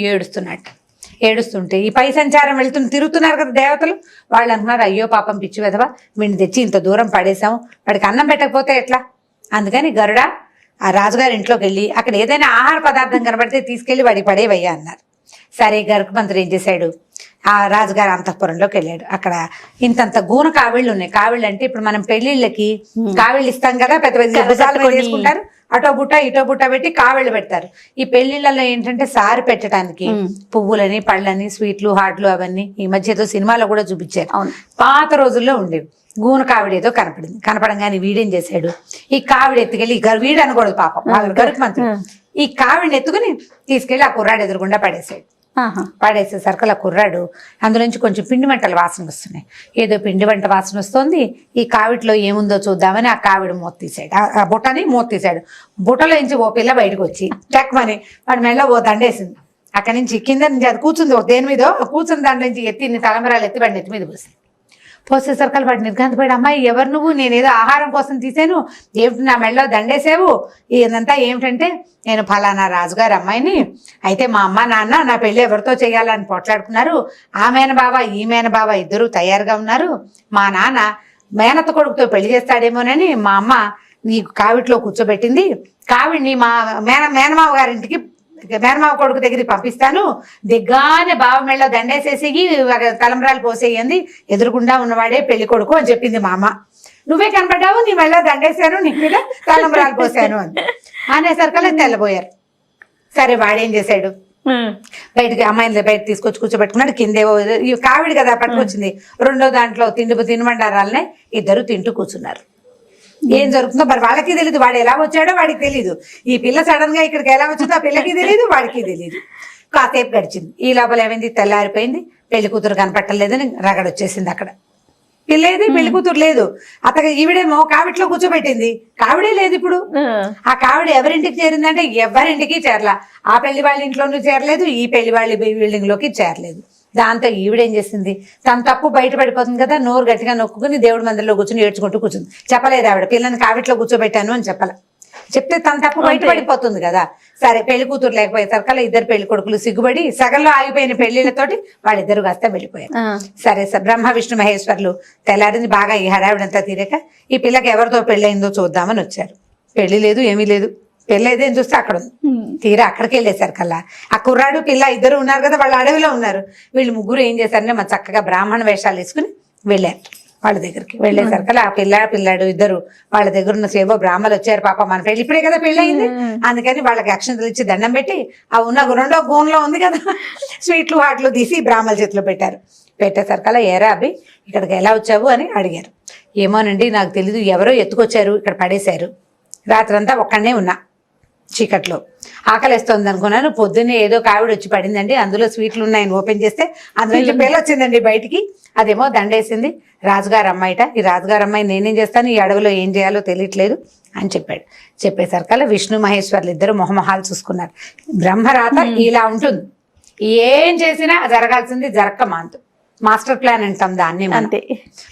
ఏడుస్తుంటే ఈ పై సంచారం తిరుగుతున్నారు కదా దేవతలు, వాళ్ళు అంటున్నారు, అయ్యో పాపం పిచ్చి వెధవా, వీడిని తెచ్చి ఇంత దూరం పడేసాము, వాడికి అన్నం పెట్టకపోతే ఎట్లా, అందుకని గరుడ ఆ రాజుగారి ఇంట్లోకి వెళ్ళి అక్కడ ఏదైనా ఆహార పదార్థం కనబడితే తీసుకెళ్లి వాడికి పడేవయ్యా అన్నారు. సరే గరుత్మంతుడు ఏం చేశాడు, ఆ రాజుగారి అంతఃపురంలోకి వెళ్ళాడు. అక్కడ ఇంతంత గూన కావిళ్ళు ఉన్నాయి. కావిళ్ళు అంటే ఇప్పుడు మనం పెళ్లిళ్ళకి కావిళ్ళు ఇస్తాం కదా, పెద్ద పెద్ద భుజాలు వేసుకుంటారు, అటో బుట్ట ఇటో బుట్ట పెట్టి కావిళ్ళు పెడతారు. ఈ పెళ్లిళ్ళలో ఏంటంటే సారి పెట్టడానికి పువ్వులని, పళ్ళని, స్వీట్లు, హాట్లు అవన్నీ ఈ మధ్య ఏదో సినిమాలో కూడా చూపించారు. పాత రోజుల్లో ఉండేవి. గూన కావిడ ఏదో కనపడంగానే వీడేం చేశాడు, ఈ కావిడ ఎత్తుకెళ్ళి వీడు అనకూడదు పాపం గరుత్మంతుడు, ఈ కావిడిని ఎత్తుకుని తీసుకెళ్లి ఆ కుర్రాడు ఎదురుగుండా పడేసాడు. పడేసేసరికి ఆ కుర్రాడు అందులోంచి కొంచెం పిండి వంటల వాసన వస్తున్నాయి, ఏదో పిండి వంట వాసన వస్తుంది, ఈ కావిడిలో ఏముందో చూద్దామని ఆ కావిడ మూత తీసాడు, ఆ బుట్టని మూత తీసాడు. బుట్టలో నుంచి ఓ పిల్ల బయటకు వచ్చి టక్మని వాడి మెళ్ళ ఓ దండేసింది. అక్కడి నుంచి కింద నుంచి అది కూర్చుంది ఒక దేని మీద, కూర్చుని దాంట్లో నుంచి ఎత్తి తలమరాలు ఎత్తి వాడిని ఎత్తి మీద పోసింది. పోసేసరికి వాడు నిర్ఘాంతపోయాడు, అమ్మాయి ఎవరు నువ్వు, నేనేదో ఆహారం కోసం తీసాను, ఏమిటి నా మెళ్ళలో దండేసావు, ఇదంతా ఏమిటంటే, నేను ఫలానా రాజుగారి అమ్మాయిని, అయితే మా అమ్మ నాన్న నా పెళ్ళి ఎవరితో చేయాలని పోట్లాడుకున్నారు, ఆ మేనబావ ఈ మేనబావ ఇద్దరు తయారుగా ఉన్నారు, మా నాన్న మేనత్త కొడుకుతో పెళ్లి చేస్తాడేమోనని మా అమ్మ నీ కావిట్లో కూర్చోబెట్టింది, కావిడిని మా మేనమావ గారింటికి మేనమావ కొడుకు దగ్గరికి పంపిస్తాను, దిగ్గానే బావ మెళ్ళ దండేసేసి తలంబ్రాలు పోసేయండి, ఎదురుగుండా ఉన్నవాడే పెళ్లి కొడుకు అని చెప్పింది మా అమ్మ. నువ్వే కనపడ్డావు, నీ మెళ్ళ దండేశాను, నీ మీద తలంబ్రాలు పోసాను అని అనేసరికల్లా తెల్లబోయారు. సరే వాడేం చేశాడు, బయటకి అమ్మాయిని బయట తీసుకొచ్చి కూర్చోబెట్టుకున్నాడు. కిందేవో కావిడి కదా పట్టుకొచ్చింది, 2వ దాంట్లో తినుబండారాలనే ఇద్దరు తింటూ కూర్చున్నారు. ఏం జరుగుతుందో మరి వాళ్ళకి తెలియదు. వాడు ఎలా వచ్చాడో వాడికి తెలియదు. ఈ పిల్ల సడన్ గా ఇక్కడికి ఎలా వచ్చిందో ఆ పిల్లకి తెలియదు, వాడికి తెలియదు. కాసేపు గడిచింది. ఈ లోపల ఏమైంది, తెల్లారిపోయింది. పెళ్లి కూతురు కనపట్టలేదని రగడొచ్చేసింది. అక్కడ పిల్లేది, పెళ్లి కూతురు లేదు. ఈవిడేమో కావిట్లో కూర్చోబెట్టింది, కావిడే లేదు ఇప్పుడు. ఆ కావిడ ఎవరింటికి చేరిందంటే ఎవరింటికి చేరలా. ఆ పెళ్లి వాళ్ళ ఇంట్లోనూ చేరలేదు, ఈ పెళ్లి వాళ్ళ బిల్డింగ్ లోకి చేరలేదు. దాంతో ఈవిడేం చేసింది, తన తప్పు బయటపడిపోతుంది కదా, నోరు గట్టిగా నొక్కుని దేవుడి మందిరంలో కూర్చుని ఏడ్చుకుంటూ కూర్చుంది. చెప్పలేదు ఆవిడ, పిల్లని కావిట్లో కూర్చోబెట్టాను అని చెప్పాల. చెప్తే తన తప్పు బయటపడిపోతుంది కదా. సరే, పెళ్లి కూతురు లేకపోయేసరికల్లా ఇద్దరు పెళ్లి కొడుకులు సిగ్గుపడి సగంలో ఆగిపోయిన పెళ్లిళ్లతోటి వాళ్ళిద్దరు కాస్త వెళ్ళిపోయారు. సరే సార్, బ్రహ్మ విష్ణు మహేశ్వర్లు తెల్లారింది బాగా ఈ హడావిడంతా తీరాక ఈ పిల్లకి ఎవరితో పెళ్ళయిందో చూద్దామని వచ్చారు. పెళ్లి లేదు, ఏమీ లేదు. పెళ్ళైతే ఏం చూస్తే అక్కడ ఉంది. తీరా అక్కడికి వెళ్ళేసరికల్లా ఆ కుర్రాడు పిల్ల ఇద్దరు ఉన్నారు కదా, వాళ్ళ అడవిలో ఉన్నారు. వీళ్ళు ముగ్గురు ఏం చేశారంటే మన చక్కగా బ్రాహ్మణ వేషాలు వేసుకుని వెళ్ళారు వాళ్ళ దగ్గరికి. వెళ్ళేసరికల్లా ఆ పిల్లాడు ఇద్దరు వాళ్ళ దగ్గర ఉన్న సేవో బ్రాహ్మలు వచ్చారు. పాప మన పెళ్లి ఇప్పుడే కదా పెళ్లి అయింది, అందుకని వాళ్ళకి అక్షంతలు ఇచ్చి దండం పెట్టి ఆ ఉన్న రెండో గోన్లో ఉంది కదా స్వీట్లు హాట్లు తీసి బ్రాహ్మల చేతిలో పెట్టారు. పెట్టేసరికల్లా ఏరా అభి ఇక్కడికి ఎలా వచ్చావు అని అడిగారు. ఏమోనండి నాకు తెలీదు, ఎవరో ఎత్తుకొచ్చారు, ఇక్కడ పడేశారు. రాత్రంతా ఒక్కడనే ఉన్నా, చీకట్లో ఆకలిస్తోంది అనుకున్నాను. పొద్దున్నే ఏదో కావిడ వచ్చి పడిందండి, అందులో స్వీట్లు ఉన్నాయని ఓపెన్ చేస్తే అందులో పిల్ల వచ్చిందండి బయటికి. అదేమో దండేసింది. రాజుగారు అమ్మాయిట, ఈ రాజుగారు అమ్మాయి నేనేం చేస్తాను, ఈ అడవిలో ఏం చేయాలో తెలియట్లేదు అని చెప్పాడు. చెప్పేసరికల్లా విష్ణు మహేశ్వర్లు ఇద్దరు మొహమొహాలు చూసుకున్నారు. బ్రహ్మరాత ఇలా ఉంటుంది, ఏం చేసినా జరగాల్సింది జరక్క మాంతు. మాస్టర్ ప్లాన్ అంటాం దాన్ని. అంతే,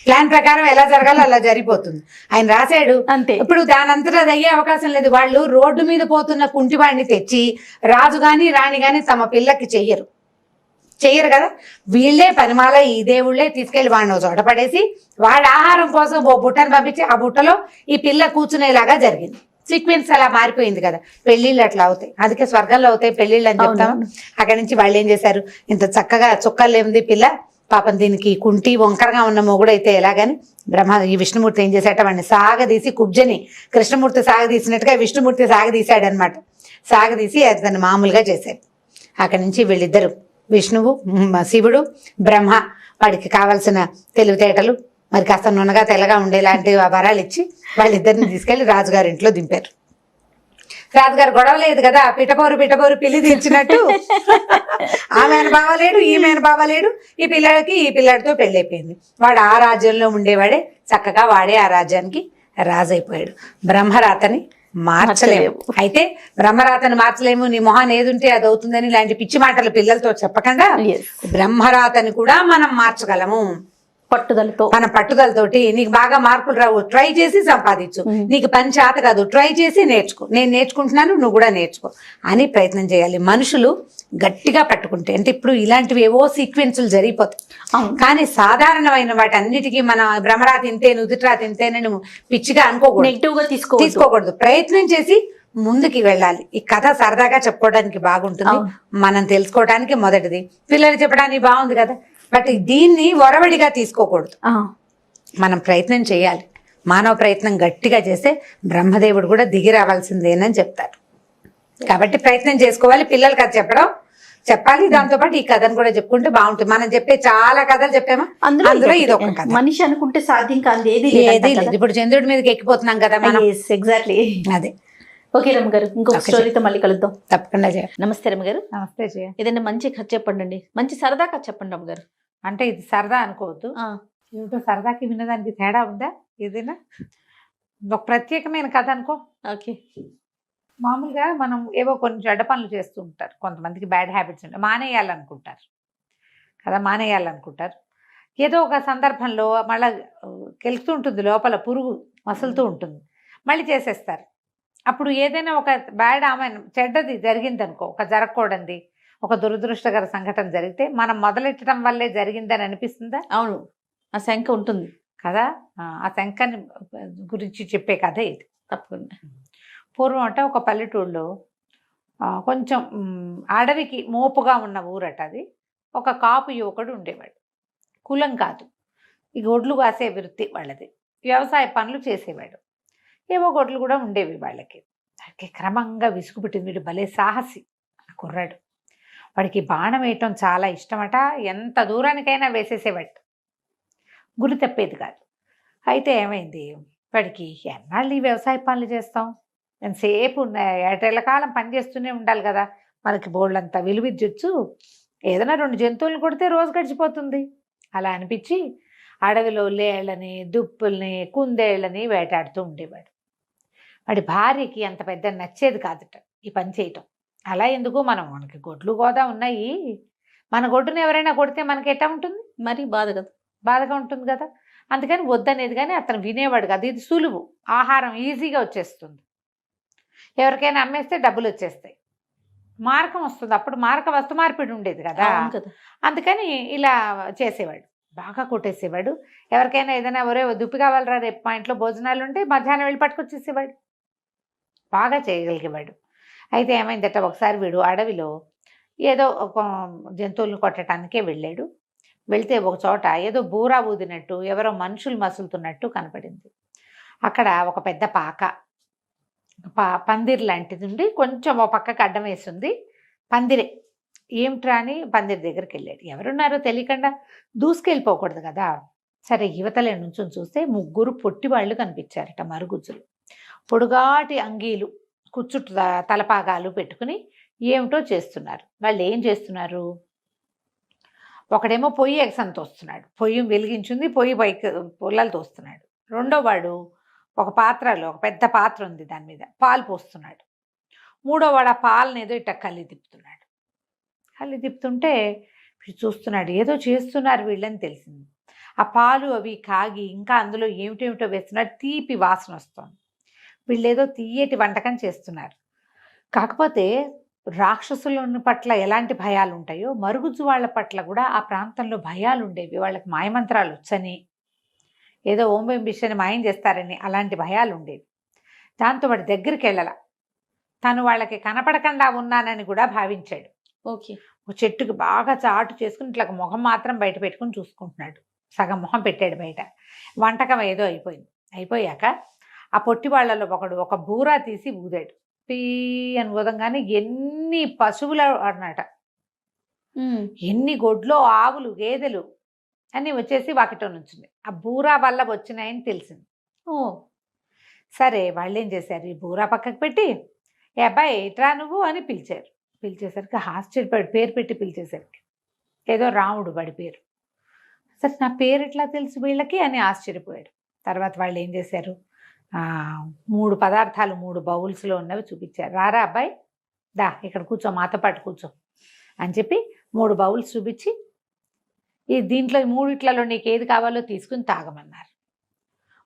ప్లాన్ ప్రకారం ఎలా జరగాలో అలా జరిగిపోతుంది. ఆయన రాశాడు అంతే. ఇప్పుడు దాని అంతటా అది అయ్యే అవకాశం లేదు. వాళ్ళు రోడ్డు మీద పోతున్న కుంటివాడిని తెచ్చి రాజు గాని రాణి గాని తమ పిల్లకి చెయ్యరు కదా. వీళ్లే పనిమాల ఈ దేవుళ్లే తీసుకెళ్లి వాడిని ఒక చోట పడేసి వాడి ఆహారం కోసం ఓ బుట్టను పంపించి ఆ బుట్టలో ఈ పిల్ల కూర్చునేలాగా జరిగింది. సీక్వెన్స్ అలా మారిపోయింది కదా. పెళ్లిళ్ళు అట్లా అవుతాయి, అందుకే స్వర్గంలో అవుతాయి పెళ్లిళ్ళు అని చెప్తాము. అక్కడి నుంచి వాళ్ళు ఏం చేశారు, ఇంత చక్కగా చుక్కలు లేనిది పిల్ల, పాపం దీనికి కుంటి వంకరగా ఉన్న మొగుడు అయితే ఎలాగని ఈ విష్ణుమూర్తి ఏం చేశాట, వాడిని సాగదీసి కుబ్జని కృష్ణమూర్తి సాగదీసినట్టుగా విష్ణుమూర్తి సాగదీశాడనమాట. సాగదీసి అతన్ని మామూలుగా చేశాడు. అక్కడి నుంచి వీళ్ళిద్దరు విష్ణువు శివుడు బ్రహ్మ వాడికి కావాల్సిన తెలివితేటలు మరి కాస్త నున్నగా తెల్లగా ఉండేలాంటి వరాలు ఇచ్చి వాళ్ళిద్దరిని తీసుకెళ్లి రాజుగారి ఇంట్లో దింపారు. రాజుగారు గొడవ లేదు కదా, పిటపోరు పిల్లి దించినట్టు ఆమెను బావలేడు, ఈమెను బావలేడు. ఈ పిల్లాడితో పెళ్ళైపోయింది. వాడు ఆ రాజ్యంలో ఉండేవాడే, చక్కగా వాడే ఆ రాజ్యానికి రాజు అయిపోయాడు. బ్రహ్మరాతని మార్చలేము. అయితే బ్రహ్మరాతని మార్చలేము, నీ మొహాన్ని ఏది ఉంటే అది అవుతుందని ఇలాంటి పిచ్చి మాటలు పిల్లలతో చెప్పకుండా బ్రహ్మరాతని కూడా మనం మార్చగలము. పట్టుదలతో, మన పట్టుదలతోటి నీకు బాగా మార్కులు రావు, ట్రై చేసి సంపాదించు. నీకు పని చేత కాదు, ట్రై చేసి నేర్చుకో. నేను నేర్చుకుంటున్నాను, నువ్వు కూడా నేర్చుకో అని ప్రయత్నం చేయాలి. మనుషులు గట్టిగా పట్టుకుంటే, అంటే ఇప్పుడు ఇలాంటివి ఏవో సీక్వెన్సులు జరిగిపోతాయి. కానీ సాధారణమైన వాటి అన్నిటికీ మన భ్రమరాతి ఇంతే నుదుటిరాతి ఇంతేనని నువ్వు పిచ్చిగా అనుకోకూడదు, నెగిటివ్ గా తీసుకోకూడదు. ప్రయత్నం చేసి ముందుకి వెళ్ళాలి. ఈ కథ సరదాగా చెప్పుకోవడానికి బాగుంటుంది, మనం తెలుసుకోవడానికి మొదటిది. పిల్లలు చెప్పడానికి బాగుంది కదా, బట్ దీన్ని ఒరవడిగా తీసుకోకూడదు. మనం ప్రయత్నం చేయాలి. మానవ ప్రయత్నం గట్టిగా చేస్తే బ్రహ్మదేవుడు కూడా దిగి రావాల్సిందేనని చెప్తారు. కాబట్టి ప్రయత్నం చేసుకోవాలి. పిల్లలకి అది చెప్పాలి. దాంతోపాటు ఈ కథను కూడా చెప్పుకుంటే బాగుంటుంది. మనం చెప్పే చాలా కథలు చెప్పామా, అందులో ఇది ఒక కథ. మనిషి అనుకుంటే సాధ్యం కాదు ఏది లేదు. ఇప్పుడు చంద్రుడి మీదకి ఎక్కిపోతున్నాం కదా మనం. ఎగ్జాక్ట్లీ అదే. ఓకే రమ్మ గారు, ఇంకొక స్టోరీతో మళ్ళీ కలుద్దాం తప్పకుండా. నమస్తే రమ్మ గారు. నమస్తే జయ. ఏదైనా మంచి కథ చెప్పండి, మంచి సరదా కథ చెప్పండి రమ్మ గారు. అంటే ఇది సరదా అనుకోవద్దు, ఏమిటో సరదాకి వినడానికి తేడా ఉందా? ఏదైనా ఒక ప్రత్యేకమైన కథ అనుకో. ఓకే. మామూలుగా మనం ఏవో కొన్ని చెడ్డ పనులు చేస్తూ ఉంటారు, కొంతమందికి బ్యాడ్ హ్యాబిట్స్ ఉంటాయి, మానేయాలనుకుంటారు కదా, మానేయాలనుకుంటారు. ఏదో ఒక సందర్భంలో మళ్ళీ కెలుస్తూ ఉంటుంది, లోపల పురుగు మసులుతూ ఉంటుంది, మళ్ళీ చేసేస్తారు. అప్పుడు ఏదైనా ఒక బ్యాడ్ చెడ్డది జరిగిందనుకో, ఒక జరగకూడదు ఒక దురదృష్టకర సంఘటన జరిగితే మనం మొదలెట్టడం వల్లే జరిగిందని అనిపిస్తుందా? అవును, ఆ శంక ఉంటుంది కదా. ఆ శంకని గురించి చెప్పే కథ ఇది. తప్పకుండా. పూర్వం అంటే ఒక పల్లెటూళ్ళలో కొంచెం అడవికి మోపుగా ఉన్న ఊరట అది. ఒక కాపు యువకుడు ఉండేవాడు. కులం కాదు, ఈ గొడ్లు కాసే వృత్తి వాళ్ళది, వ్యవసాయ పనులు చేసేవాడు. ఏవో గొడ్లు కూడా ఉండేవి వాళ్ళకి. క్రమంగా విసుగు పుట్టింది. వీడు భలే సాహసి ఆ కుర్రాడు. వాడికి బాణం వేయటం చాలా ఇష్టమట. ఎంత దూరానికైనా వేసేసేవాడు, గురి తప్పేది కాదు. అయితే ఏమైంది, వాడికి ఎన్నాళ్ళు ఈ వ్యవసాయ పనులు చేస్తాం, ఎంతసేపు ఏటేళ్లకాలం పని చేస్తూనే ఉండాలి కదా, మనకి బోళ్ళంతా విలువిద్యొచ్చు, ఏదైనా 2 జంతువులను కొడితే రోజు గడిచిపోతుంది అలా అనిపించి అడవిలో లేళ్ళని, దుప్పుల్ని, కుందేళ్ళని వేటాడుతూ ఉండేవాడు. వాడి భార్యకి అంత పెద్ద నచ్చేది కాదుట ఈ పని చేయటం. అలా ఎందుకు, మనకి గొడ్లు గోదా ఉన్నాయి, మన గొడ్డుని ఎవరైనా కొడితే మనకి ఎట్టా ఉంటుంది, మరి బాధగా ఉంటుంది కదా. అందుకని వద్దనేది, కానీ అతను వినేవాడు కాదు. ఇది సులువు, ఆహారం ఈజీగా వచ్చేస్తుంది, ఎవరికైనా అమ్మేస్తే డబ్బులు వచ్చేస్తాయి, మారకం వస్తుంది. అప్పుడు మారక వస్తు మార్పిడి ఉండేది కదా, అందుకని ఇలా చేసేవాడు. బాగా కొట్టేసేవాడు. ఎవరికైనా ఏదైనా ఒరే దుప్పి కావాలరా రేపు మా ఇంట్లో భోజనాలు ఉంటే మధ్యాహ్నం వెళ్ళి పట్టుకొచ్చేసేవాడు. బాగా చేయగలిగేవాడు. అయితే ఏమైందట, ఒకసారి వీడు అడవిలో ఏదో ఒక జంతువులను కొట్టడానికే వెళ్ళాడు. వెళ్తే ఒక చోట ఏదో బూరా ఊదినట్టు ఎవరో మనుషులు మసులుతున్నట్టు కనపడింది. అక్కడ ఒక పెద్ద పాక, పందిరి లాంటిది ఉండి కొంచెం ఓ పక్కకి అడ్డం వేసింది. పందిరే, ఏమిట్రా అని పందిరి దగ్గరికి వెళ్ళాడు. ఎవరున్నారో తెలియకుండా దూసుకెళ్ళిపోకూడదు కదా. సరే యువతలే నుంచి చూస్తే 3 పొట్టి వాళ్ళు కనిపించారట, మరుగుజ్జులు, పొడుగాటి అంగీలు, కుచ్చుట్టు తలపాగాలు పెట్టుకుని ఏమిటో చేస్తున్నారు. వాళ్ళు ఏం చేస్తున్నారు, ఒకడేమో పొయ్యి ఎగసని తోస్తున్నాడు, పొయ్యి వెలిగించింది, పొయ్యి పైకి పుల్లలు తోస్తున్నాడు. రెండో వాడు ఒక పాత్రలో, ఒక పెద్ద పాత్ర ఉంది, దాని మీద పాలు పోస్తున్నాడు. మూడో వాడు ఆ పాలను ఏదో ఇట్ట కళ్ళి తిప్పుతుంటే చూస్తున్నాడు, ఏదో చేస్తున్నారు వీళ్ళని తెలిసింది. ఆ పాలు అవి కాగి ఇంకా అందులో ఏమిటేమిటో వేస్తున్నారు, తీపి వాసన వస్తుంది. వీళ్ళు ఏదో తీయటి వంటకం చేస్తున్నారు. కాకపోతే రాక్షసుల పట్ల ఎలాంటి భయాలు ఉంటాయో మరుగుజ్జు వాళ్ళ పట్ల కూడా ఆ ప్రాంతంలో భయాలు ఉండేవి. వాళ్ళకి మాయమంత్రాలు వచ్చని, ఏదో ఓం బిషని మాయం చేస్తారని అలాంటి భయాలు ఉండేవి. దాంతో వాడి దగ్గరికి వెళ్ళాల, తను వాళ్ళకి కనపడకుండా ఉన్నానని కూడా భావించాడు. ఓకే, ఒక చెట్టుకి బాగా చాటు చేసుకుని ఇట్లా మొహం మాత్రం బయట పెట్టుకుని చూసుకుంటున్నాడు. సగం మొహం పెట్టాడు బయట. వంటకం ఏదో అయిపోయాక ఆ పొట్టి వాళ్ళలో ఒకడు ఒక బూరా తీసి ఊదాడు. పీ అని ఊదంగానే ఎన్ని పశువులు అన్నట, ఎన్ని గొడ్లో ఆవులు గేదెలు అన్నీ వచ్చేసి వాకిటో నుంచింది. ఆ బూరా వల్ల వచ్చినాయని తెలిసింది. సరే వాళ్ళు ఏం చేశారు, ఈ బూరా పక్కకు పెట్టి ఏ అబ్బాయి ఎట్రా నువ్వు అని పిలిచారు. పిలిచేసరికి ఆశ్చర్యపడి, పేరు పెట్టి పిలిచేసరికి ఏదో రాముడు వాడి పేరు. సరే నా పేరు ఎట్లా తెలుసు వీళ్ళకి అని ఆశ్చర్యపోయాడు. తర్వాత వాళ్ళు ఏం చేశారు, 3 పదార్థాలు 3 బౌల్స్లో ఉన్నవి చూపించారు. రారా అబ్బాయి, దా ఇక్కడ కూర్చో, మాతో పాటు కూర్చో అని చెప్పి 3 బౌల్స్ చూపించి, ఈ దీంట్లో 3 నీకు ఏది కావాలో తీసుకుని తాగమన్నారు.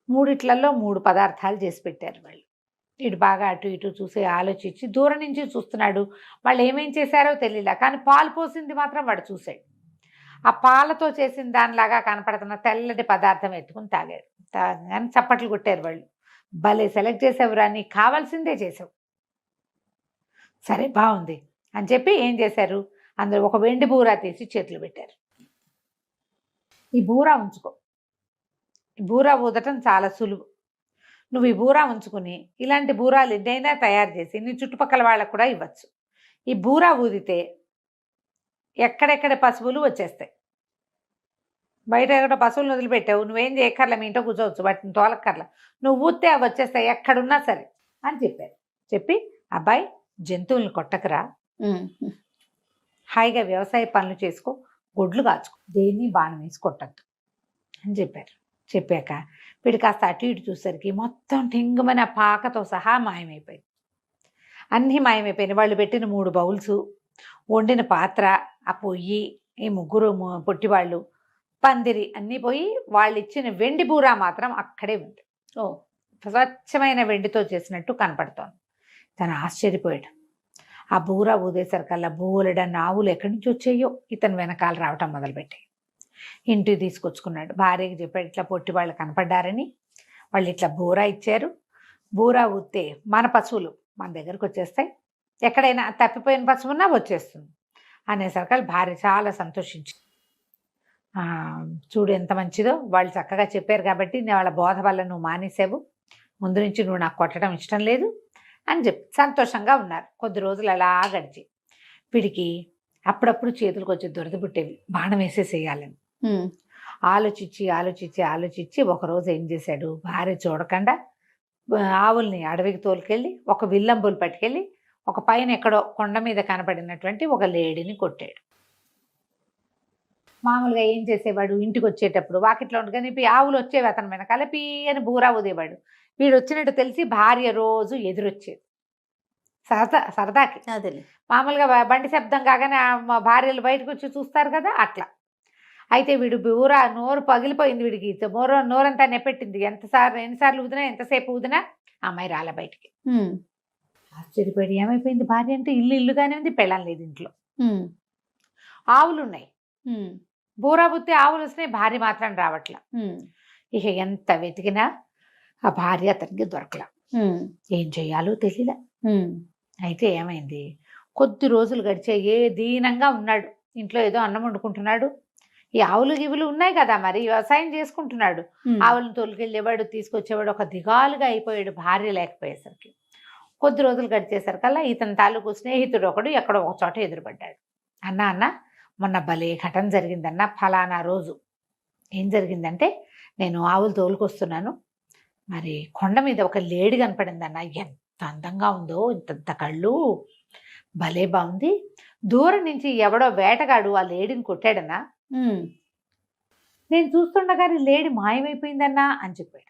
3 3 పదార్థాలు చేసి పెట్టారు వాళ్ళు. ఇటు బాగా అటు ఇటు చూసి ఆలోచించి దూరం నుంచి చూస్తున్నాడు. వాళ్ళు ఏమేం చేశారో తెలియలే, కానీ పాలు పోసింది మాత్రం వాడు చూశాడు. ఆ పాలతో చేసిన దానిలాగా కనపడుతున్న తెల్లటి పదార్థం ఎత్తుకుని తాగాడు. తాగానే చప్పట్లు కొట్టారు వాళ్ళు. భలే సెలెక్ట్ చేసావురా, నీకు కావాల్సిందే చేసావు, సరే బాగుంది అని చెప్పి ఏం చేశారు, అందులో ఒక వెండి బూరా తీసి చేతులు పెట్టారు. ఈ బూరా ఉంచుకో, ఈ బూరా ఊదటం చాలా సులువు, నువ్వు ఈ బూరా ఉంచుకుని ఇలాంటి బూరాలు ఎన్నైనా తయారు చేసి నీ చుట్టుపక్కల వాళ్ళకు కూడా ఇవ్వచ్చు. ఈ బూరా ఊదితే ఎక్కడెక్కడ పశువులు వచ్చేస్తాయి. బయట ఎక్కడ పశువులను వదిలిపెట్టావు, నువ్వేం చేయక్కర్లా, మీ ఇంట్లో కూర్చోవచ్చు, వాటిని తోలక్కర్లా, నువ్వు ఊస్తే అవి వచ్చేస్తాయి ఎక్కడున్నా సరే అని చెప్పారు. చెప్పి అబ్బాయి జంతువులను కొట్టకరా, హాయిగా వ్యవసాయ పనులు చేసుకో, గొడ్లు కాచుకో, దేన్ని బాణం వేసి కొట్టద్దు అని చెప్పారు. చెప్పాక వీడు కాస్త అటు ఇటు చూసరికి మొత్తం టింగమని ఆ పాకతో సహా మాయమైపోయింది. అన్నీ మాయమైపోయినాయి. వాళ్ళు పెట్టిన 3 బౌల్స్, వండిన పాత్ర, ఆ పొయ్యి, ఈ 3 పొట్టివాళ్ళు, పందిరి అన్నీ పోయి వాళ్ళు ఇచ్చిన వెండి బూరా మాత్రం అక్కడే ఉంది. స్వచ్ఛమైన వెండితో చేసినట్టు కనపడుతోంది. తను ఆశ్చర్యపోయాడు. ఆ బూరా ఊదేసరికల్లా బోలెడన్న ఆవులు ఎక్కడి నుంచి వచ్చాయో ఇతను వెనకాల రావటం మొదలుపెట్టాయి. ఇంటికి తీసుకొచ్చుకున్నాడు. భార్యకి చెప్పాడు, ఇట్లా పొట్టి వాళ్ళు కనపడ్డారని, వాళ్ళు ఇట్లా బూరా ఇచ్చారు, బూరా ఊస్తే మన పశువులు మన దగ్గరకు వచ్చేస్తాయి, ఎక్కడైనా తప్పిపోయిన పశువున్నా వచ్చేస్తుంది అనేసరికి భార్య చాలా సంతోషించి, చూడు ఎంత మంచిదో, వాళ్ళు చక్కగా చెప్పారు కాబట్టి వాళ్ళ బోధ వల్ల నువ్వు మానేసావు, ముందు నుంచి నువ్వు నాకు కొట్టడం ఇష్టం లేదు అని చెప్పి సంతోషంగా ఉన్నారు. కొద్ది రోజులు అలా గడిచి వీడికి అప్పుడప్పుడు చేతులకు వచ్చి దురద పుట్టేవి, బాణం వేసేసేయాలని. ఆలోచించి ఒకరోజు ఏం చేశాడు, భార్య చూడకుండా ఆవుల్ని అడవికి తోలుకెళ్ళి ఒక విల్లంబులు పట్టుకెళ్ళి ఒక పైన ఎక్కడో కొండ మీద కనపడినటువంటి ఒక లేడీని కొట్టాడు. మామూలుగా ఏం చేసేవాడు, ఇంటికి వచ్చేటప్పుడు వాకిట్లో ఉండగానే ఆవులు వచ్చేవి అతని వెనకాల పీ అని బూరా ఊదేవాడు. వీడు వచ్చినట్టు తెలిసి భార్య రోజు ఎదురొచ్చేది సరదాకి. అదే. మామూలుగా బండి శబ్దం కాగానే మా భార్యలు బయటకు వచ్చి చూస్తారు కదా, అట్లా. అయితే వీడు బూరా నోరు పగిలిపోయింది, వీడికి నోరంతా నెప్పెట్టింది. ఎన్నిసార్లు ఊదినా ఎంతసేపు ఊదినా అమ్మాయి రాల బయటికి. ఆశ్చర్యపడి ఏమైపోయింది భార్య అంటే, ఇల్లుగానే ఉంది, పెళ్ళం లేదు ఇంట్లో, ఆవులు ఉన్నాయి, బూరా బుత్తి ఆవులు వస్తున్నాయి, భార్య మాత్రం రావట్లా. ఇక ఎంత వెతికినా ఆ భార్య అతనికి దొరకలా. ఏం చెయ్యాలో తెలియలే. అయితే ఏమైంది, కొద్ది రోజులు గడిచే దీనంగా ఉన్నాడు. ఇంట్లో ఏదో అన్నం వండుకుంటున్నాడు. ఈ ఆవులు గివులు ఉన్నాయి కదా, మరి వ్యవసాయం చేసుకుంటున్నాడు. ఆవులను తోలుకెళ్ళేవాడు, తీసుకొచ్చేవాడు. ఒక దిగాలుగా అయిపోయాడు భార్య లేకపోయేసరికి. కొద్ది రోజులు గడిచేసరికల్లా ఇతని తాలూకు స్నేహితుడు ఒకడు ఎక్కడో ఒక చోట ఎదురుపడ్డాడు. అన్న మొన్న భలే ఘటన జరిగిందన్న, ఫలానా రోజు ఏం జరిగిందంటే, నేను ఆవులు తోలుకొస్తున్నాను, మరి కొండ మీద ఒక లేడీ కనపడిందన్న. ఎంత అందంగా ఉందో, ఇంత కళ్ళు, భలే బాగుంది. దూరం నుంచి ఎవడో వేటగాడు ఆ లేడీని కొట్టాడన్నా. నేను చూస్తుండగానే లేడీ మాయమైపోయిందన్నా అని చెప్పాడు.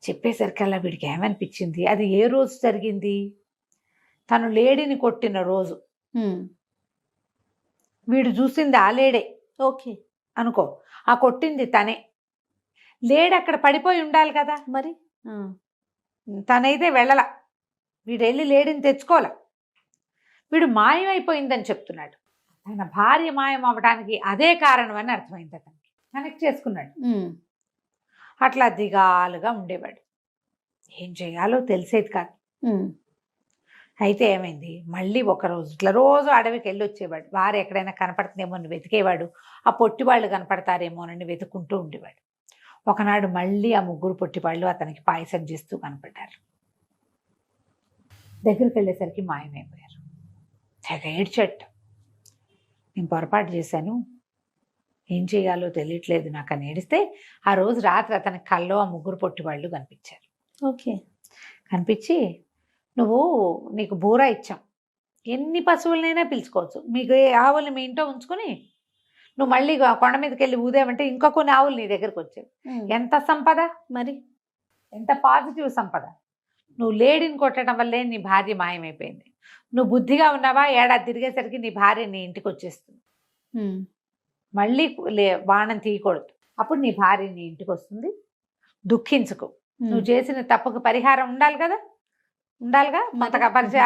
చెప్పేసరికల్లా వీడికి ఏమనిపించింది, అది ఏ రోజు జరిగింది, తను లేడీని కొట్టిన రోజు. వీడు చూసింది ఆ లేడే. ఓకే అనుకో, ఆ కొట్టింది తనే. లేడీ అక్కడ పడిపోయి ఉండాలి కదా, మరి తనైతే వెళ్ళల. వీడు వెళ్ళి లేడీని తెచ్చుకోలే. వీడు మాయమైపోయిందని చెప్తున్నాడు. తన భార్య మాయం అవ్వడానికి అదే కారణం అని అర్థమైంది. అతనికి కనెక్ట్ చేసుకున్నాడు. అట్లా దిగాలుగా ఉండేవాడు. ఏం చేయాలో తెలిసేది కాదు. అయితే ఏమైంది, మళ్ళీ ఒకరోజు ఇట్లా రోజు అడవికి వెళ్ళి వచ్చేవాడు. భార్య ఎక్కడైనా కనపడుతుందేమో అని వెతికేవాడు. ఆ పొట్టివాళ్ళు కనపడతారేమోనని వెతుక్కుంటూ ఉండేవాడు. ఒకనాడు మళ్ళీ ఆ ముగ్గురు పొట్టివాళ్ళు అతనికి పాయసం చేస్తూ కనపడ్డారు. దగ్గరికి వెళ్ళేసరికి మాయమైపోయారు. తెగ ఏడ్చట్టు. నేను పొరపాటు చేశాను, ఏం చేయాలో తెలియట్లేదు నాకు అని ఏడిస్తే, ఆ రోజు రాత్రి అతని కల్లో ఆ ముగ్గురు పొట్టివాళ్ళు కనిపించారు. ఓకే. కనిపించి, నీకు బూరా ఇచ్చాం, ఎన్ని పశువులనైనా పిలుచుకోవచ్చు, మీకు ఆవుల్ని మీ ఇంట్లో ఉంచుకొని నువ్వు మళ్ళీ కొండ మీదకి వెళ్ళి ఊదేమంటే ఇంకా కొన్ని ఆవులు నీ దగ్గరకు వచ్చావు. ఎంత సంపద, మరి ఎంత పాజిటివ్ సంపద. నువ్వు లేడీని కొట్టడం వల్లే నీ భార్య మాయమైపోయింది. నువ్వు బుద్ధిగా ఉన్నావా, ఏడాది తిరిగేసరికి నీ భార్య నీ ఇంటికి వచ్చేస్తుంది. మళ్ళీ బాణం తీయకూడదు, అప్పుడు నీ భార్య నీ ఇంటికి వస్తుంది. దుఃఖించుకో. నువ్వు చేసిన తప్పుకు పరిహారం ఉండాలిగా.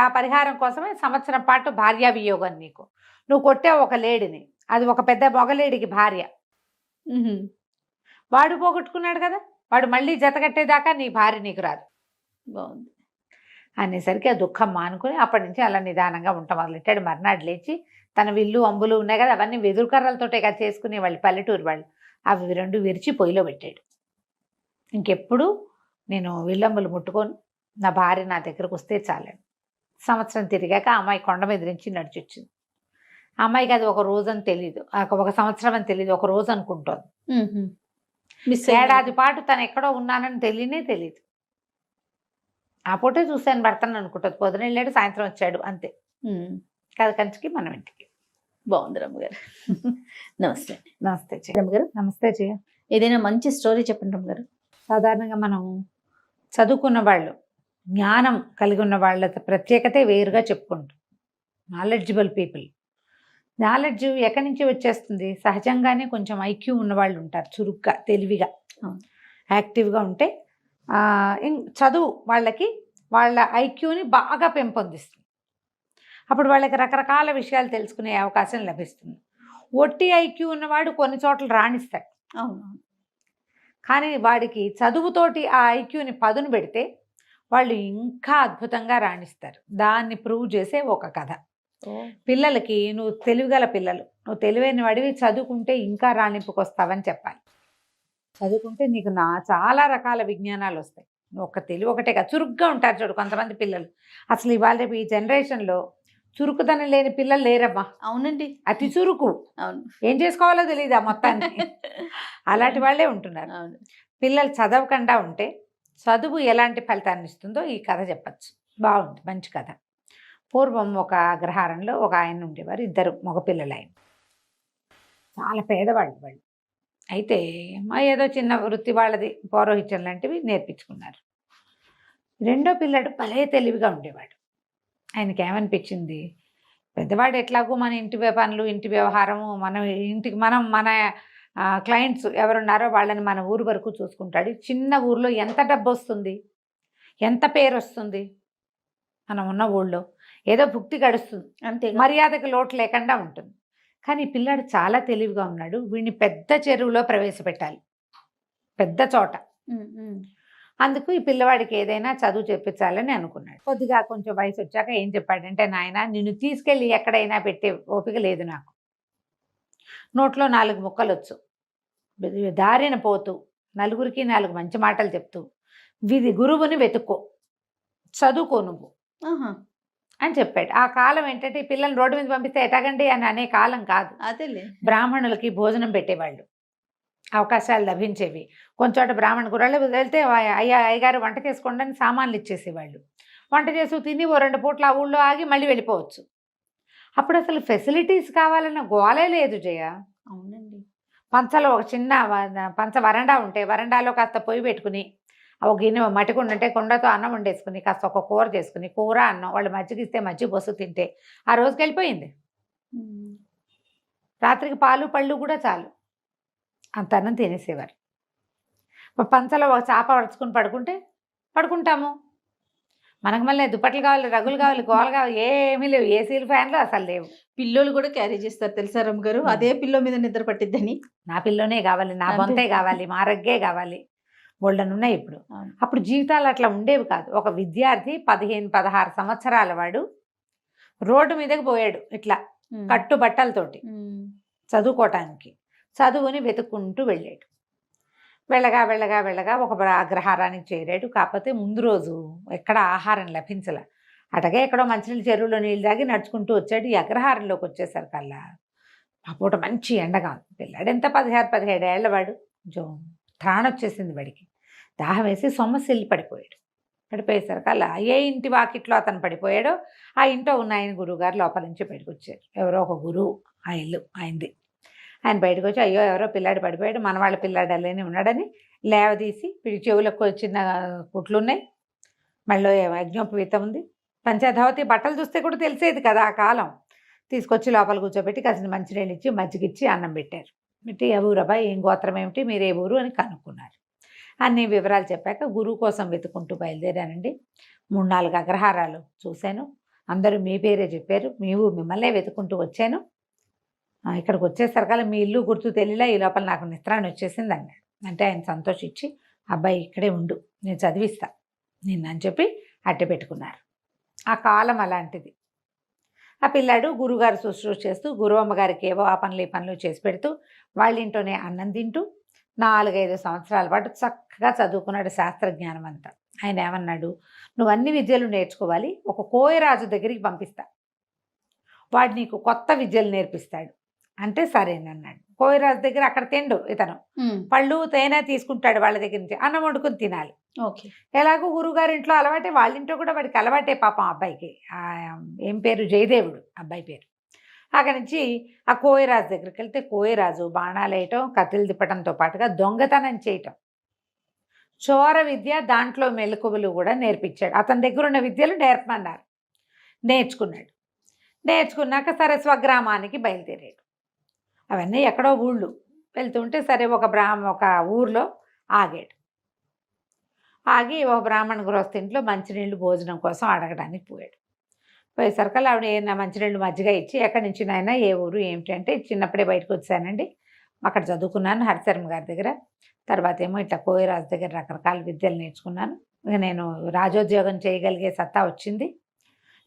ఆ పరిహారం కోసమే సంవత్సరం పాటు భార్యా వియోగం నీకు. నువ్వు కొట్టావు ఒక లేడీని, అది ఒక పెద్ద మొగలేడికి భార్య. వాడు పోగొట్టుకున్నాడు కదా, వాడు మళ్ళీ జతకట్టేదాకా నీ భార్య నీకు రాదు. బాగుంది అనేసరికి ఆ దుఃఖం మానుకుని అప్పటి నుంచి అలా నిదానంగా ఉంటాం మొదలెట్టాడు. మర్నాడు లేచి తన విల్లు అంబులు ఉన్నాయి కదా, అవన్నీ వెదురుకర్రలతోటే కదా చేసుకునే వాళ్ళు, పల్లెటూరు వాళ్ళు. అవి రెండు విరిచి పొయ్యిలో పెట్టాడు. ఇంకెప్పుడు నేను విల్లంబులు ముట్టుకొని నా భార్య నా దగ్గరకు వస్తే చాలండి. సంవత్సరం తిరిగాక ఆ అమ్మాయి కొండ మీద నుంచి నడిచొచ్చింది. ఆ అమ్మాయికి అది ఒక రోజు అని తెలీదు, ఒక సంవత్సరం అని తెలీదు, ఒక రోజు అనుకుంటోంది. ఏడాది పాటు తను ఎక్కడో ఉన్నానని తెలియదు. ఆ పూటే చూశాను భర్తను అనుకుంటుంది. పొద్దున వెళ్ళాడు, సాయంత్రం వచ్చాడు, అంతే. కథ కంచికి మనం ఇంటికి. బాగుంది రమ్మగారు. నమస్తే. నమస్తే రమ్మగారు. నమస్తే జయ. ఏదైనా మంచి స్టోరీ చెప్పండి రమ్మగారు. సాధారణంగా మనం చదువుకున్న వాళ్ళు, జ్ఞానం కలిగి ఉన్న వాళ్ళ ప్రత్యేకతే వేరుగా చెప్పుకుంటాం. Knowledgeable people. నాలెడ్జ్ ఎక్కడి నుంచి వచ్చేస్తుంది, సహజంగానే కొంచెం ఐక్యూ ఉన్నవాళ్ళు ఉంటారు, చురుగ్గా, తెలివిగా, యాక్టివ్గా ఉంటే చదువు వాళ్ళకి వాళ్ళ ఐక్యూని బాగా పెంపొందిస్తుంది. అప్పుడు వాళ్ళకి రకరకాల విషయాలు తెలుసుకునే అవకాశం లభిస్తుంది. ఒట్టి ఐక్యూ ఉన్నవాడు కొన్ని చోట్ల రాణిస్తాడు. అవును. కానీ వాడికి చదువుతోటి ఆ ఐక్యూని పదును పెడితే వాళ్ళు ఇంకా అద్భుతంగా రాణిస్తారు. దాన్ని ప్రూవ్ చేసే ఒక కథ. పిల్లలకి, నువ్వు తెలివిగల పిల్లలు, నువ్వు తెలివైన వాడివి, చదువుకుంటే ఇంకా రాణింపుకు వస్తావని చెప్పాలి. చదువుకుంటే నీకు చాలా రకాల విజ్ఞానాలు వస్తాయి. నువ్వు తెలివి ఒకటే కాదు, చురుగ్గా ఉంటారు చూడు కొంతమంది పిల్లలు. అసలు ఇవాళ రేపు ఈ జనరేషన్లో చురుకుదనం లేని పిల్లలు లేరమ్మా. అవునండి. అతి చురుకు, అవును. ఏం చేసుకోవాలో తెలియదు ఆ మొత్తాన్ని. అలాంటి వాళ్ళే ఉంటున్నారు. అవును. పిల్లలు చదవకుండా ఉంటే చదువు ఎలాంటి ఫలితాన్ని ఇస్తుందో ఈ కథ చెప్పచ్చు. బాగుంది, మంచి కథ. పూర్వం ఒక అగ్రహారంలో ఒక ఆయన ఉండేవారు, ఇద్దరు మగపిల్లలు. ఆయన చాలా పేదవాళ్ళు వాళ్ళు. అయితే ఏదో చిన్న వృత్తి వాళ్ళది, పౌరోహిత్యం లాంటివి నేర్పించుకున్నారు. రెండో పిల్లడు భలే తెలివిగా ఉండేవాడు. ఆయనకి ఏమనిపించింది, పెద్దవాడు ఎట్లాగో మన ఇంటి పనులు, ఇంటి వ్యవహారము, మన క్లయింట్స్ ఎవరున్నారో వాళ్ళని మన ఊరు వరకు చూసుకుంటాడు. చిన్న ఊర్లో ఎంత డబ్బు వస్తుంది, ఎంత పేరు వస్తుంది, మనం ఉన్న ఊళ్ళో ఏదో భుక్తి గడుస్తుంది, అంతే. మర్యాదకు లోటు లేకుండా ఉంటుంది. కానీ పిల్లాడు చాలా తెలివిగా ఉన్నాడు. వీడిని పెద్ద చెరువులో ప్రవేశపెట్టాలి, పెద్ద చోట. అందుకు ఈ పిల్లవాడికి ఏదైనా చదువు చెప్పించాలని అనుకున్నాడు. కొద్దిగా కొంచెం వయసు వచ్చాక ఏం చెప్పాడంటే, నాయన నిన్ను తీసుకెళ్ళి ఎక్కడైనా పెట్టే ఓపిక లేదు నాకు. నోట్లో 4 ముక్కలు వచ్చు, దారిన పోతూ నలుగురికి 4 మంచి మాటలు చెప్తూ గురువుని వెతుక్కో, చదువుకో నువ్వు అని చెప్పాడు. ఆ కాలం ఏంటంటే పిల్లల్ని రోడ్డు మీద పంపిస్తే ఎటాగండి అని అనే కాలం కాదు. అదేలే. బ్రాహ్మణులకి భోజనం పెట్టేవాళ్ళు, అవకాశాలు లభించేవి. కొంచెం బ్రాహ్మణ గుర్రాలు వెళ్తే అయ్యగారు వంట చేసుకోండి అని సామాన్లు ఇచ్చేసేవాళ్ళు. వంట చేసి తిని 2 పూట్ల ఆ ఊళ్ళో ఆగి మళ్ళీ వెళ్ళిపోవచ్చు. అప్పుడు అసలు ఫెసిలిటీస్ కావాలన్న గోలే లేదు జయ. అవునండి. పంచలో ఒక చిన్న పంచ వరండా ఉంటే వరండాలో కాస్త పొయ్యి పెట్టుకుని, ఒక గిన్నె మట్టికుండ అంటే కుండతో అన్నం వండేసుకుని, కాస్త ఒక కూర చేసుకుని, కూర అన్నం వాళ్ళు మజ్జిగ ఇస్తే మజ్జిగ పోసు తింటే ఆ రోజుకి వెళ్ళిపోయింది. రాత్రికి పాలు పళ్ళు కూడా చాలు, అంత అన్నం తినేసేవారు. పంచలో ఒక చాప పడుచుకుని పడుకుంటాము. మనకు మళ్ళీ దుప్పట్లు కావాలి, రగులు కావాలి, గోలు కావాలి, ఏమీ లేవు. ఏసీలు, ఫ్యాన్లు అసలు లేవు. పిల్లోలు కూడా క్యారీ చేస్తారు తెలుసా రమ్మ గారు, అదే పిల్లో మీద నిద్ర పట్టిద్దని. నా పిల్లోనే కావాలి, నా బొంతే కావాలి, మా రగ్గే కావాలి, బోల్డనున్నాయి ఇప్పుడు. అప్పుడు జీవితాలు అట్లా ఉండేవి కాదు. ఒక విద్యార్థి 15-16 సంవత్సరాల వాడు రోడ్డు మీదకి పోయాడు ఇట్లా కట్టు బట్టలతోటి చదువుకోవటానికి. చదువుని వెతుక్కుంటూ వెళ్ళాడు. వెళ్ళగా ఒక అగ్రహారానికి చేరాడు. కాకపోతే ముందు రోజు ఎక్కడ ఆహారం లభించలే. అటగే ఎక్కడో మంచినీళ్ళు చెరువులో నీళ్ళు తాగి నడుచుకుంటూ వచ్చాడు. ఈ అగ్రహారంలోకి వచ్చేసరికల్లా ఆ పూట మంచి ఎండగా ఉంది. పిల్లాడు ఎంత 16-17 ఏళ్ళ వాడు. కొంచెం త్రాణ వచ్చేసింది వాడికి. దాహం వేసి సొమ్మసిల్లి పడిపోయేసరికల్లా ఏ ఇంటి వాకిట్లో అతను పడిపోయాడో ఆ ఇంట్లో ఉన్న ఆయన గురువుగారు లోపల నుంచి బయటకు వచ్చారు. ఎవరో ఒక గురువు, ఆ ఇల్లు ఆయనది. ఆయన బయటకు వచ్చి, అయ్యో ఎవరో పిల్లాడు పడిపోయాడు, మన వాళ్ళ పిల్లాడు అల్లేని ఉన్నాడని లేవదీసి, వీడి చెవులకు చిన్న కుట్లు ఉన్నాయి, మళ్ళీ యజ్ఞోపవీతం ఉంది, పంచాధావతి బట్టలు చూస్తే కూడా తెలిసేది కదా ఆ కాలం. తీసుకొచ్చి లోపల కూర్చోబెట్టి కాసిన మంచినీళ్ళు ఇచ్చి మజ్జిగిచ్చి అన్నం పెట్టారు. పెట్టి ఏ ఊరబ్బా, ఏం గోత్రం ఏమిటి, మీరు ఏ ఊరు అని కనుక్కున్నారు. అన్ని వివరాలు చెప్పాక గురువు కోసం వెతుకుంటూ బయలుదేరానండి. 3-4 అగ్రహారాలు చూశాను. అందరూ మీ పేరే చెప్పారు. మిమ్మల్నే వెతుకుంటూ వచ్చాను. ఇక్కడికి వచ్చేసరికల్లా మీ ఇల్లు గుర్తు తెలియలా, ఈ లోపల నాకు నిద్రాన్ని వచ్చేసింది అన్నాడు. అంటే ఆయన సంతోషించి, అబ్బాయి ఇక్కడే ఉండు, నేను చదివిస్తా నిన్ను చెప్పి అట్టె పెట్టుకున్నారు. ఆ కాలం అలాంటిది. ఆ పిల్లాడు గురుగారు శుశ్రూష చేస్తూ, గురువమ్మగారికి ఏవో ఆ పనులు ఈ పనులు చేసి పెడుతూ, వాళ్ళ ఇంట్లోనే అన్నం తింటూ 4-5 సంవత్సరాల పాటు చక్కగా చదువుకున్నాడు శాస్త్రజ్ఞానం అంతా. ఆయన ఏమన్నాడు, నువ్వు అన్ని విద్యలు నేర్చుకోవాలి, ఒక కోయరాజు దగ్గరికి పంపిస్తా, వాడు నీకు కొత్త విద్యలు నేర్పిస్తాడు అంటే సరేనన్నాడు. కోయరాజు దగ్గర అక్కడ తిండు ఇతను, పళ్ళు తేనె తీసుకుంటాడు వాళ్ళ దగ్గర నుంచి, అన్నం వండుకుని తినాలి. ఓకే. ఎలాగో గురువుగారి ఇంట్లో అలవాటే, వాళ్ళ ఇంట్లో కూడా వాడికి అలవాటే పాపం. అబ్బాయికి ఏం పేరు, జయదేవుడు అబ్బాయి పేరు. అక్కడి నుంచి ఆ కోయరాజు దగ్గరికి వెళ్తే కోయరాజు బాణాలు వేయటం, కత్తిలు తిప్పటంతో పాటుగా దొంగతనం చేయటం, చోర విద్య, దాంట్లో మెలకువలు కూడా నేర్పించాడు. అతని దగ్గర ఉన్న విద్యలు నేర్పమన్నారు. నేర్చుకున్నాక సరే స్వగ్రామానికి బయలుదేరాడు. అవన్నీ ఎక్కడో ఊళ్ళు వెళ్తుంటే సరే ఒక ఊర్లో ఆగి ఒక బ్రాహ్మణ గృహస్థింట్లో మంచినీళ్ళు భోజనం కోసం అడగడానికి పోయేసరికల్లా ఆవిడ ఏమైనా మంచినీళ్ళు మజ్జిగ ఇచ్చి, ఎక్కడి నుంచి నాయన, ఏ ఊరు ఏమిటి అంటే, చిన్నప్పుడే బయటకు వచ్చానండి, అక్కడ చదువుకున్నాను హరిశర్మ గారి దగ్గర, తర్వాత ఏమో ఇట్లా కోయరాజు దగ్గర రకరకాల విద్యలు నేర్చుకున్నాను, ఇక నేను రాజోద్యోగం చేయగలిగే సత్తా వచ్చింది,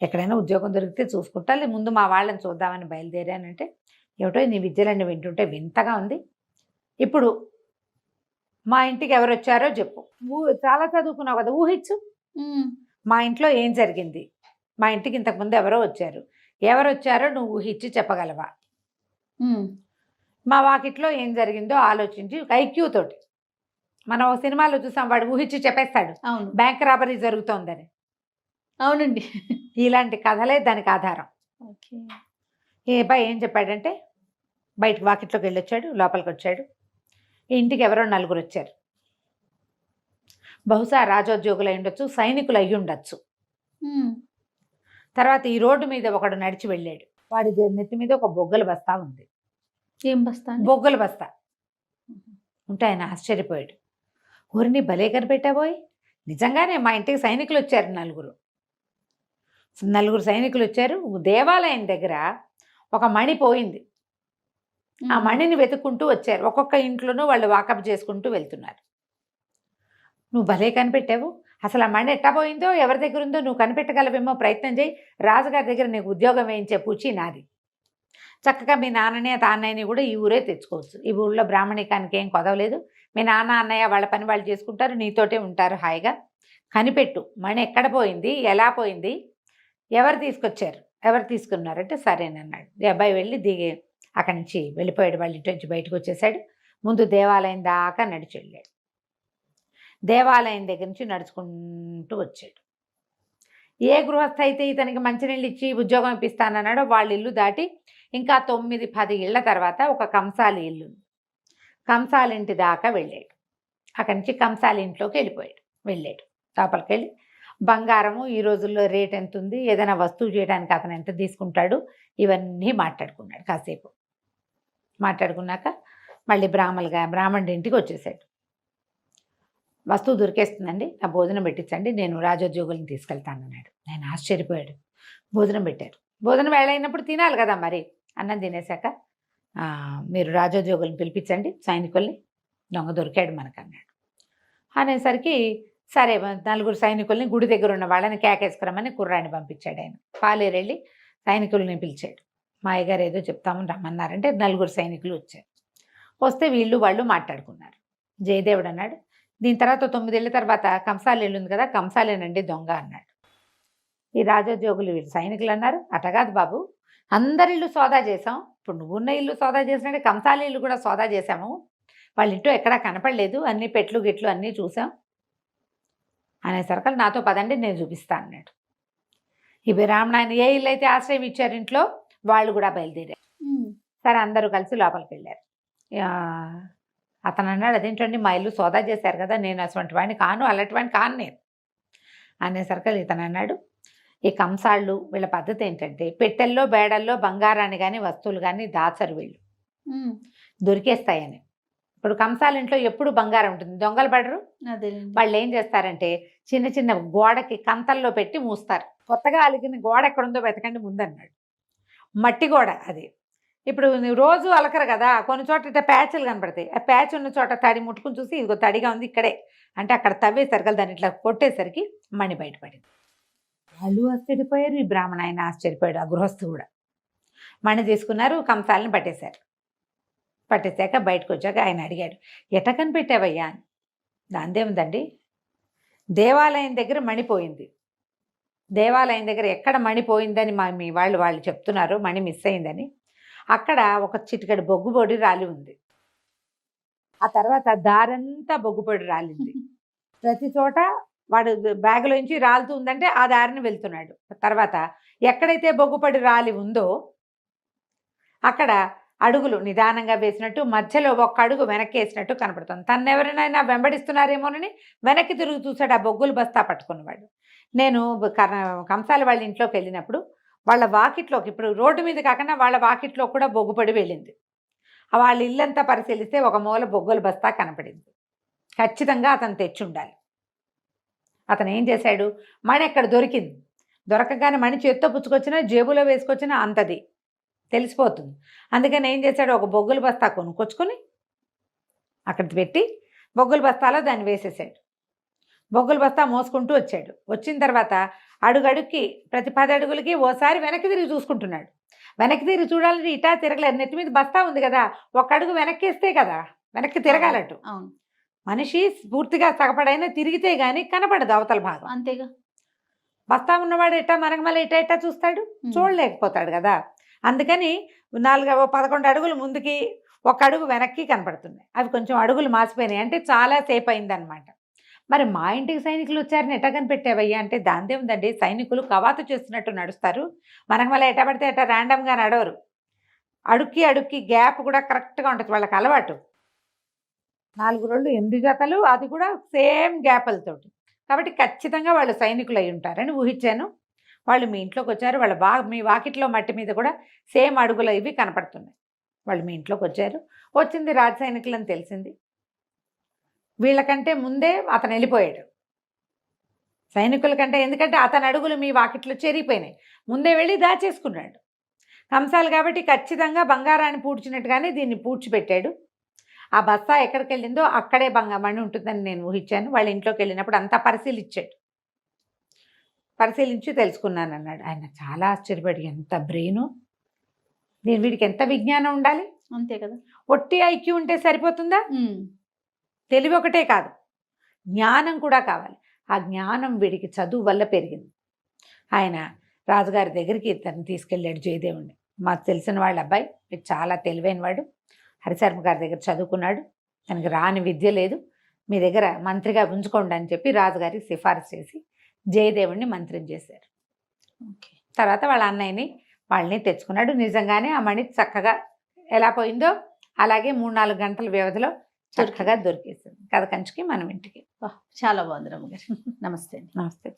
ఎక్కడైనా ఉద్యోగం దొరికితే చూసుకుంటా, ముందు మా వాళ్ళని చూద్దామని బయలుదేరానంటే, ఏమిటో నీ విద్యలన్నీ వింటుంటే వింతగా ఉంది, ఇప్పుడు మా ఇంటికి ఎవరు వచ్చారో చెప్పు, చాలా చదువుకున్నావు కదా, ఊహించు మా ఇంట్లో ఏం జరిగింది, మా ఇంటికి ఇంతకుముందు ఎవరో వచ్చారు, ఎవరొచ్చారో నువ్వు ఊహించి చెప్పగలవా? ఉమ్, మా వాకిట్లో ఏం జరిగిందో ఆలోచించి ఐక్యూ తోటి, మనం ఓ సినిమాలో చూసాం, వాడు ఊహించి చెప్పేస్తాడు అవును బ్యాంక్ రాబరీ జరుగుతోందని. అవునండి. ఇలాంటి కథలే దానికి ఆధారం. ఓకే. ఏ అబ్బాయి ఏం చెప్పాడంటే, బయటకు వాకిట్లోకి వెళ్ళొచ్చాడు, లోపలికి వచ్చాడు. ఇంటికి ఎవరో నలుగురు వచ్చారు. బహుశా రాజోద్యోగులు అయి ఉండొచ్చు, సైనికులు అయ్యి ఉండొచ్చు. ఉమ్, తర్వాత ఈ రోడ్డు మీద ఒకడు నడిచి వెళ్ళాడు. వాడి నెత్తి మీద ఒక బొగ్గల బస్తా ఉంది. ఏం బస్తా అండి? బొగ్గల బస్తా ఉంటే ఆయన ఆశ్చర్యపోయాడు. ఊరిని భలే కనిపెట్టాబోయ్, నిజంగానే మా ఇంటికి సైనికులు వచ్చారు. నలుగురు సైనికులు వచ్చారు. దేవాలయం దగ్గర ఒక మణి పోయింది. ఆ మణిని వెతుక్కుంటూ వచ్చారు. ఒక్కొక్క ఇంట్లోనూ వాళ్ళు వాకప్ చేసుకుంటూ వెళ్తున్నారు. నువ్వు భలే కనిపెట్టావు, అసలు ఆ మణి ఎట్టా పోయిందో, ఎవరి దగ్గర ఉందో నువ్వు కనిపెట్టగలవేమో, ప్రయత్నం చేయి. రాజుగారి దగ్గర నీకు ఉద్యోగం వేయించే పూచి నాది. చక్కగా మీ నాన్నని తాన్నయ్యని కూడా ఈ ఊరే తెచ్చుకోవచ్చు. ఈ ఊళ్ళో బ్రాహ్మణికానికి ఏం కొదవలేదు. మీ నాన్న అన్నయ్య వాళ్ళ పని వాళ్ళు చేసుకుంటారు, నీతోటే ఉంటారు హాయిగా. కనిపెట్టు, మణి ఎక్కడ పోయింది, ఎలా పోయింది, ఎవరు తీసుకొచ్చారు, ఎవరు తీసుకున్నారంటే సరేనన్నాడు. ఈ అబ్బాయి వెళ్ళి దిగి అక్కడి నుంచి వెళ్ళిపోయాడు. వాళ్ళ ఇంటి నుంచి బయటకు వచ్చేసాడు. ముందు దేవాలయం దాకా నడిచి వెళ్ళాడు. దేవాలయం దగ్గర నుంచి నడుచుకుంటూ వచ్చాడు. ఏ గృహస్థ అయితే ఇతనికి మంచినీళ్ళు ఇచ్చి ఉద్యోగం ఇప్పిస్తానన్నాడో వాళ్ళ ఇల్లు దాటి ఇంకా 9-10 ఇళ్ల తర్వాత ఒక కంసాలి ఇల్లు, కంసాలి ఇంటి దాకా వెళ్ళాడు. అక్కడి నుంచి కంసాలి ఇంట్లోకి వెళ్ళాడు. లోపలికి వెళ్ళి బంగారము ఈ రోజుల్లో రేట్ ఎంత ఉంది, ఏదైనా వస్తువు చేయడానికి అతను ఎంత తీసుకుంటాడు, ఇవన్నీ మాట్లాడుకున్నాడు. కాసేపు మాట్లాడుకున్నాక మళ్ళీ బ్రాహ్మణుడి ఇంటికి వచ్చేసాడు. వస్తువు దొరికేస్తుందండి, నా భోజనం పెట్టించండి, నేను రాజోద్యోగులను తీసుకెళ్తానన్నాడు. ఆయన ఆశ్చర్యపోయాడు. భోజనం పెట్టారు. భోజనం వేళ అయినప్పుడు తినాలి కదా మరి. అన్నం తినేశాక మీరు రాజోద్యోగులను పిలిపించండి, సైనికుల్ని, దొంగ దొరికాడు మనకన్నాడు. అనేసరికి సరే, 4 సైనికుల్ని గుడి దగ్గర ఉన్న వాళ్ళని కేకేసుకురమ్మని కుర్రాన్ని పంపించాడు. ఆయన పాలేరెళ్ళి సైనికుల్ని పిలిచాడు. మా అయ్యగారు ఏదో చెప్తామని రమ్మన్నారంటే 4 సైనికులు వచ్చారు. వస్తే వీళ్ళు వాళ్ళు మాట్లాడుకున్నారు. జయదేవుడు అన్నాడు, దీని తర్వాత 9 ఏళ్ళ తర్వాత కంసాలి ఇల్లు ఉంది కదా, కంసాలేనండి దొంగ అన్నాడు. ఈ రాజోద్యోగులు వీళ్ళు సైనికులు అన్నారు, అటగాదు బాబు, అందరి ఇల్లు సోదా చేసాం, ఇప్పుడు నువ్వున్న ఇల్లు సోదా చేసినట్టే కంసాలి ఇల్లు కూడా సోదా చేశాము, వాళ్ళ ఇంట్లో ఎక్కడా కనపడలేదు, అన్ని పెట్లు గిట్లు అన్నీ చూసాం అనేసరికి నాతో పదండి నేను చూపిస్తా అన్నాడు. ఈ బ్రాహ్మణాయన ఏ ఇల్లు అయితే ఆశ్రయం ఇచ్చారు ఇంట్లో వాళ్ళు కూడా బయలుదేరారు. సరే అందరూ కలిసి లోపలికి వెళ్ళారు. అతను అన్నాడు, అదేంటండి మా ఇల్లు సోదా చేశారు కదా, నేను అటువంటి వాడిని కాను, అలాంటి వాడిని కాను నేను అనేసరికి ఇతను అన్నాడు, ఈ కంసాళ్ళు వీళ్ళ పద్ధతి ఏంటంటే పెట్టెల్లో బేడల్లో బంగారాన్ని కానీ వస్తువులు కానీ దాచరు వీళ్ళు, దొరికేస్తాయని. ఇప్పుడు కంసాల ఇంట్లో ఎప్పుడు బంగారం ఉంటుంది, దొంగలు పడరు. వాళ్ళు ఏం చేస్తారంటే చిన్న చిన్న గోడకి కంతల్లో పెట్టి మూస్తారు. కొత్తగా అలిగిన గోడ ఎక్కడుందో వెతకండి ముందన్నాడు. మట్టి గోడ అది. ఇప్పుడు రోజు అలకరు కదా, కొన్ని చోట ఇట్లా ప్యాచ్లు కనపడతాయి. ఆ ప్యాచ్ ఉన్న చోట తడి ముట్టుకుని చూసి ఇదిగో తడిగా ఉంది ఇక్కడే అంటే అక్కడ తవ్వేసరికి దాన్ని ఇట్లా కొట్టేసరికి మణి బయటపడింది. వాళ్ళు ఆశ్చర్యపోయారు, ఈ బ్రాహ్మణ ఆయన ఆశ్చర్యపోయాడు, ఆ గృహస్థు కూడా. మణి తీసుకున్నారు, కంసాలని పట్టేశారు. పట్టేశాక బయటకు వచ్చాక ఆయన అడిగాడు, ఎట కనిపెట్టావయ్యా అని. దాందేముందండి, దేవాలయం దగ్గర మణిపోయింది. దేవాలయం దగ్గర ఎక్కడ మణిపోయిందని మీ వాళ్ళు చెప్తున్నారు, మణి మిస్ అయిందని. అక్కడ ఒక చిటికెడు బొగ్గుపొడి రాలి ఉంది. ఆ తర్వాత దారంతా బొగ్గుపొడి రాలింది. ప్రతి చోట వాడు బ్యాగులోంచి రాలుతూ ఉందంటే ఆ దారిని వెళ్తున్నాడు. తర్వాత ఎక్కడైతే బొగ్గుపొడి రాలి ఉందో అక్కడ అడుగులు నిదానంగా వేసినట్టు, మధ్యలో ఒక్క అడుగు వెనక్కి వేసినట్టు కనపడుతుంది. తను ఎవరినైనా వెంబడిస్తున్నారేమోనని వెనక్కి తిరుగు చూశాడు ఆ బొగ్గులు బస్తా పట్టుకున్నవాడు. నేను కంసాల వాళ్ళ ఇంట్లోకి వెళ్ళినప్పుడు వాళ్ళ వాకిట్లోకి, ఇప్పుడు రోడ్డు మీద కాకుండా వాళ్ళ వాకిట్లో కూడా బొగ్గుపడి వెళ్ళింది. వాళ్ళ ఇల్లంతా పరిశీలిస్తే ఒక మూల బొగ్గుల బస్తా కనపడింది. ఖచ్చితంగా అతను తెచ్చి ఉండాలి. అతను ఏం చేశాడు, మణి ఎక్కడ దొరికింది, దొరకగానే మణి చేత్తో పుచ్చుకొచ్చినా జేబులో వేసుకొచ్చినా అంతది తెలిసిపోతుంది. అందుకని ఏం చేశాడు, ఒక బొగ్గుల బస్తా కొనుక్కొచ్చుకొని అక్కడ పెట్టి బొగ్గుల బస్తాలో దాన్ని వేసేసాడు. బొగ్గుల బస్తా మోసుకుంటూ వచ్చాడు. వచ్చిన తర్వాత అడుగడుక్కి ప్రతి 10 అడుగులకి ఓసారి వెనక్కి తిరిగి చూసుకుంటున్నాడు. వెనక్కి తిరిగి చూడాలంటే ఇటా తిరగలేదు, నెత్తి మీద బస్తా ఉంది కదా, ఒక అడుగు వెనక్కి వేస్తే కదా వెనక్కి తిరగాలట్టు. మనిషి పూర్తిగా సగపడైనా తిరిగితే గానీ కనపడదు అవతల భాగం. అంతేగా. బస్తా ఉన్నవాడు ఎట్టా మనగమల ఎట్టా చూస్తాడు, చూడలేకపోతాడు కదా. అందుకని 11 అడుగులు ముందుకి, 1 అడుగు వెనక్కి కనపడుతున్నాయి. అవి కొంచెం అడుగులు మాసిపోయినాయి, అంటే చాలా సేపు అయిందనమాట. మరి మా ఇంటికి సైనికులు వచ్చారని ఎట్టా కనిపెట్టావయ్యా అంటే, దాందే ఉందండి, సైనికులు కవాతు చేస్తున్నట్టు నడుస్తారు, మనగమల ఎట్టా పడితే ఎట్టా ర్యాండమ్గా నడవరు. అడుక్కి గ్యాప్ కూడా కరెక్ట్గా ఉంటుంది, వాళ్ళకి అలవాటు. 4 రోళ్ళు 8 జతలు, అది కూడా సేమ్ గ్యాపులతోటి. కాబట్టి ఖచ్చితంగా వాళ్ళు సైనికులు అయి ఉంటారని ఊహించాను. వాళ్ళు మీ ఇంట్లోకి వచ్చారు, వాళ్ళ మీ వాకిట్లో మట్టి మీద కూడా సేమ్ అడుగులు ఇవి కనపడుతున్నాయి. వాళ్ళు మీ ఇంట్లోకి వచ్చారు, వచ్చింది రాజ సైనికులు అని తెలిసింది. వీళ్ళకంటే ముందే అతను వెళ్ళిపోయాడు సైనికుల కంటే, ఎందుకంటే అతని అడుగులు మీ వాకిట్లో చెరిగిపోయినాయి, ముందే వెళ్ళి దాచేసుకున్నాడు. కంసాలు కాబట్టి ఖచ్చితంగా బంగారాన్ని పూడ్చినట్టుగానే దీన్ని పూడ్చిపెట్టాడు. ఆ బస్తా ఎక్కడికి వెళ్ళిందో అక్కడే బంగామణి ఉంటుందని నేను ఊహించాను. వాళ్ళ ఇంట్లోకి వెళ్ళినప్పుడు అంతా పరిశీలించి తెలుసుకున్నాను అన్నాడు. ఆయన చాలా ఆశ్చర్యపడి, ఎంత బ్రెయిను, వీడికి ఎంత విజ్ఞానం ఉండాలి, అంతే కదా. ఒట్టి ఐక్యూ ఉంటే సరిపోతుందా? తెలివి ఒకటే కాదు, జ్ఞానం కూడా కావాలి. ఆ జ్ఞానం వీడికి చదువు వల్ల పెరిగింది. ఆయన రాజుగారి దగ్గరికి తను తీసుకెళ్ళాడు జయదేవుడిని. మాకు తెలిసిన వాళ్ళ అబ్బాయి, వీడు చాలా తెలివైన వాడు, హరిశర్మ గారి దగ్గర చదువుకున్నాడు, తనకి రాని విద్య లేదు, మీ దగ్గర మంత్రిగా ఉంచుకోండి అని చెప్పి రాజుగారికి సిఫారసు చేసి జయదేవుడిని మంత్రిని చేశారు. తర్వాత వాళ్ళ అన్నయ్యని వాళ్ళని తెచ్చుకున్నాడు. నిజంగానే ఆ మణి చక్కగా ఎలా పోయిందో అలాగే 3-4 గంటల వ్యవధిలో చక్కగా దొరికేసింది కథ కంచికి మనం ఇంటికి. చాలా బాగుంది రమ్మగారు. నమస్తే. నమస్తే.